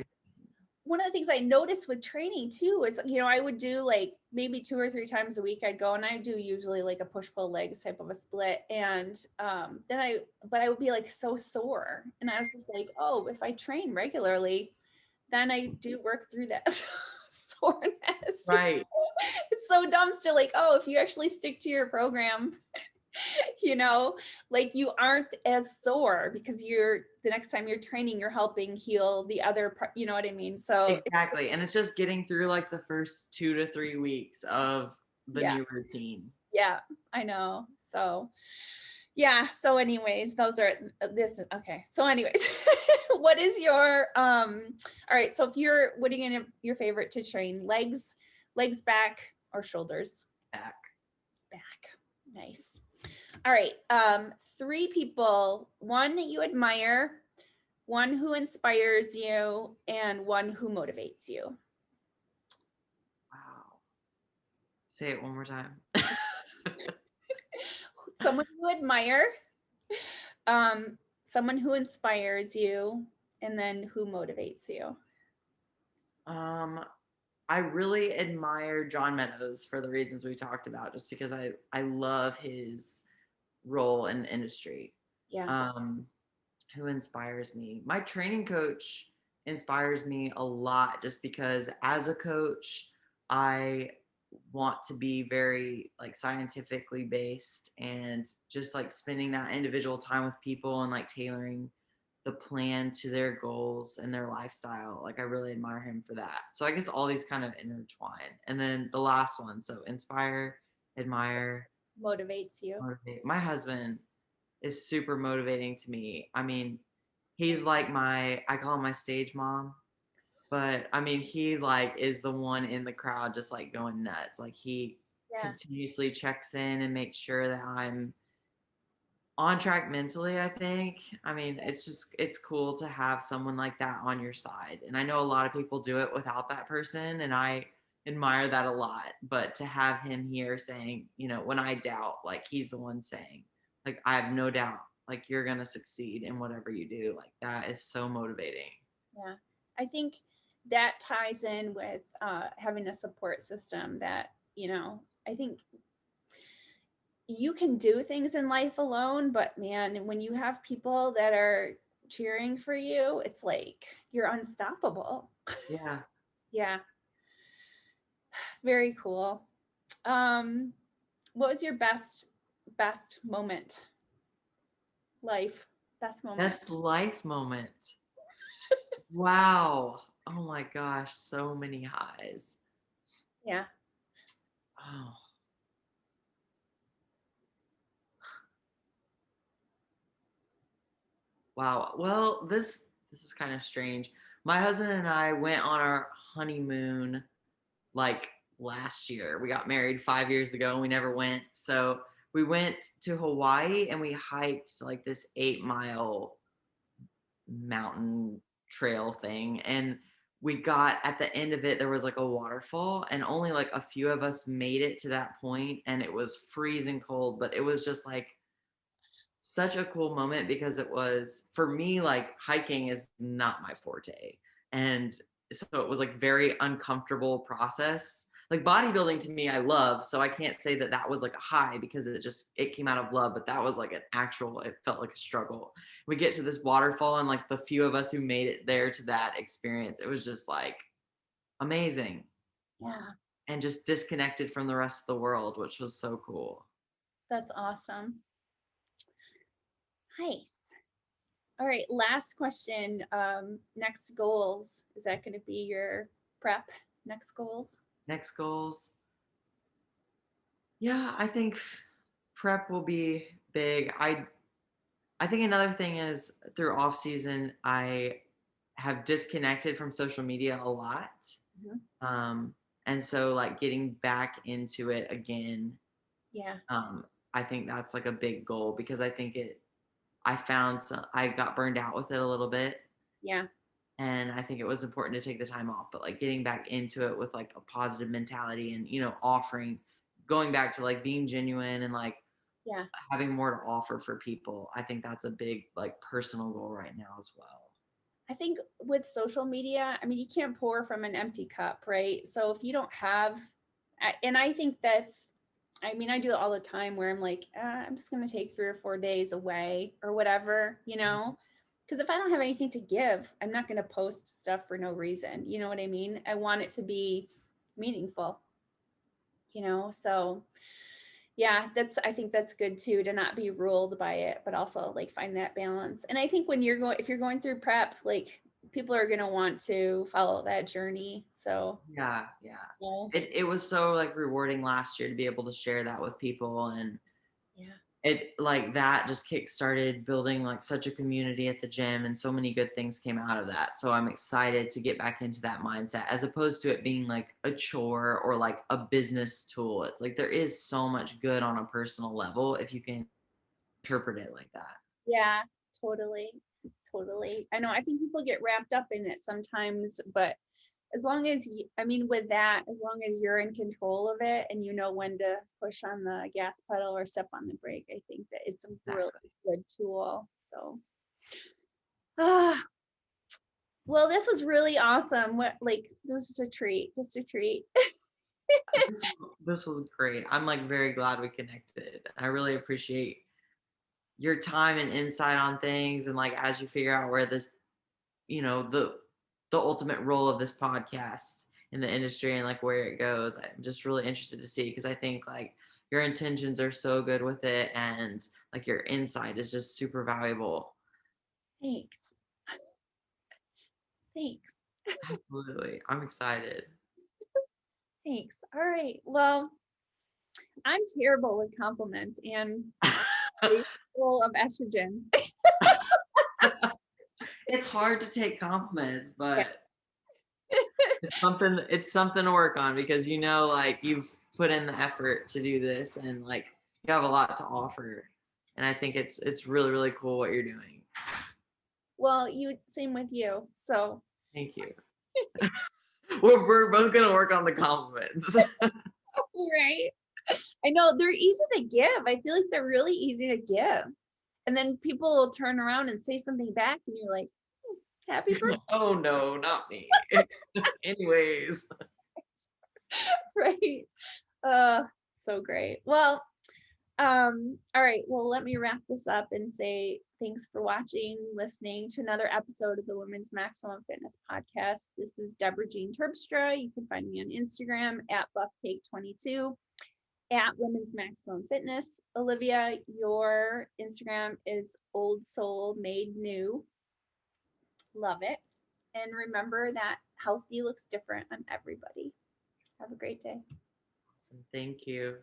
one of the things I noticed with training too is, I would do like maybe 2 or 3 times a week. I'd go and I do usually like a push-pull legs type of a split. And but I would be like so sore. And I was just like, oh, if I train regularly, then I do work through that soreness. Right. It's so dumb still, like, oh, if you actually stick to your program, you know, like you aren't as sore because you're the next time you're training, you're helping heal the other part, you know what I mean? So Exactly. And it's just getting through like the first 2 to 3 weeks of the yeah, new routine. yeah, I know. So yeah. So anyways, those are this. Okay. So anyways, what is your, all right. So if you're, what are you going to, your favorite to train? Legs, back, or shoulders? Back. Back. Nice. All right. 3 people, one that you admire, one who inspires you, and one who motivates you. Wow. Say it one more time. Someone you admire, someone who inspires you, and then who motivates you. um, I really admire John Meadows for the reasons we talked about, just because I love his role in the industry. Yeah. Um, who inspires me? My training coach inspires me a lot, just because as a coach, I want to be very like scientifically based, and just like spending that individual time with people and like tailoring the plan to their goals and their lifestyle. Like I really admire him for that. So I guess all these kind of intertwine. And then the last one, so inspire, admire, Motivates you. motivate. My husband is super motivating to me. I mean, he's like I call him my stage mom, but I mean, he like is the one in the crowd just like going nuts. Like he Yeah. continuously checks in and makes sure that I'm on track mentally. I think, I mean, it's cool to have someone like that on your side, and I know a lot of people do it without that person, and I admire that a lot. But to have him here saying, when I doubt, like he's the one saying, like, I have no doubt, like you're gonna succeed in whatever you do, like that is so motivating. Yeah. I think that ties in with having a support system that, I think you can do things in life alone, but man, when you have people that are cheering for you, it's like you're unstoppable. Yeah. Yeah. Very cool. Um, what was your best moment? Life, best moment. Best life moment. Wow. Oh my gosh, so many highs. Yeah. Oh. Wow. Well, this is kind of strange. My husband and I went on our honeymoon like last year. We got married 5 years ago and we never went. So we went to Hawaii and we hiked like this 8 mile mountain trail thing. And we got at the end of it, there was like a waterfall, and only like a few of us made it to that point, and it was freezing cold, but it was just like such a cool moment, because it was, for me, like hiking is not my forte, and so it was like very uncomfortable process. Like bodybuilding to me I love, so I can't say that that was like a high, because it came out of love, but that was like an actual, it felt like a struggle. We get to this waterfall, and like the few of us who made it there to that experience, it was just like amazing, Yeah. and just disconnected from the rest of the world, which was so cool. That's awesome. Nice. All right. Last question. Next goals. Is that going to be your prep? Next goals? Next goals, yeah, I think prep will be big. I think another thing is, through off season, I have disconnected from social media a lot. Mhm. Um, and so like getting back into it again, Yeah. um, I think that's like a big goal, because I found I got burned out with it a little bit, Yeah. and I think it was important to take the time off, but like getting back into it with like a positive mentality, and, going back to like being genuine, and like Yeah. having more to offer for people. I think that's a big like personal goal right now as well. I think with social media, I mean, you can't pour from an empty cup, right? So if you don't have, and I think that's, I mean, I do it all the time where I'm like, I'm just going to take 3 or 4 days away or whatever, because if I don't have anything to give, I'm not going to post stuff for no reason. You know what I mean? I want it to be meaningful, so Yeah, I think that's good too, to not be ruled by it, but also like find that balance. And I think when if you're going through prep, like people are going to want to follow that journey. So, Yeah, well, it was so like rewarding last year to be able to share that with people, and yeah. it like that just kick started building like such a community at the gym, and so many good things came out of that. So I'm excited to get back into that mindset as opposed to it being like a chore or like a business tool. It's like there is so much good on a personal level if you can interpret it like that. Yeah, totally. Totally. I know, I think people get wrapped up in it sometimes, but as long as you, I mean, with that, as long as you're in control of it and you know when to push on the gas pedal or step on the brake, I think that it's a really Exactly. good tool. So, ah, well, this was really awesome. What, like, this is a treat, just a treat. This was great. I'm like very glad we connected. I really appreciate your time and insight on things, and like as you figure out where this, the ultimate role of this podcast in the industry and like where it goes, I'm just really interested to see, because I think like your intentions are so good with it, and like your insight is just super valuable. Thanks. Thanks. Absolutely, I'm excited. Thanks. All right. Well, I'm terrible with compliments and full of estrogen. It's hard to take compliments, Yeah. but it's something to work on, because like you've put in the effort to do this, and like you have a lot to offer, and I think it's really really cool what you're doing. Well, same with you. So, Thank you. We're both gonna work on the compliments. right. I know they're easy to give. I feel like they're really easy to give. And then people will turn around and say something back, and you're like, happy birthday. Oh no, not me. Anyways, Right. So great. Well, all right. Well, let me wrap this up and say thanks for watching, listening to another episode of the Women's Maximum Fitness Podcast. This is Deborah Jean Terpstra. You can find me on Instagram at BuffCake22, at Women's Maximum Fitness. Olivia, your Instagram is Old Soul Made New. Love it. And remember that healthy looks different on everybody. Have a great day. awesome. Thank you.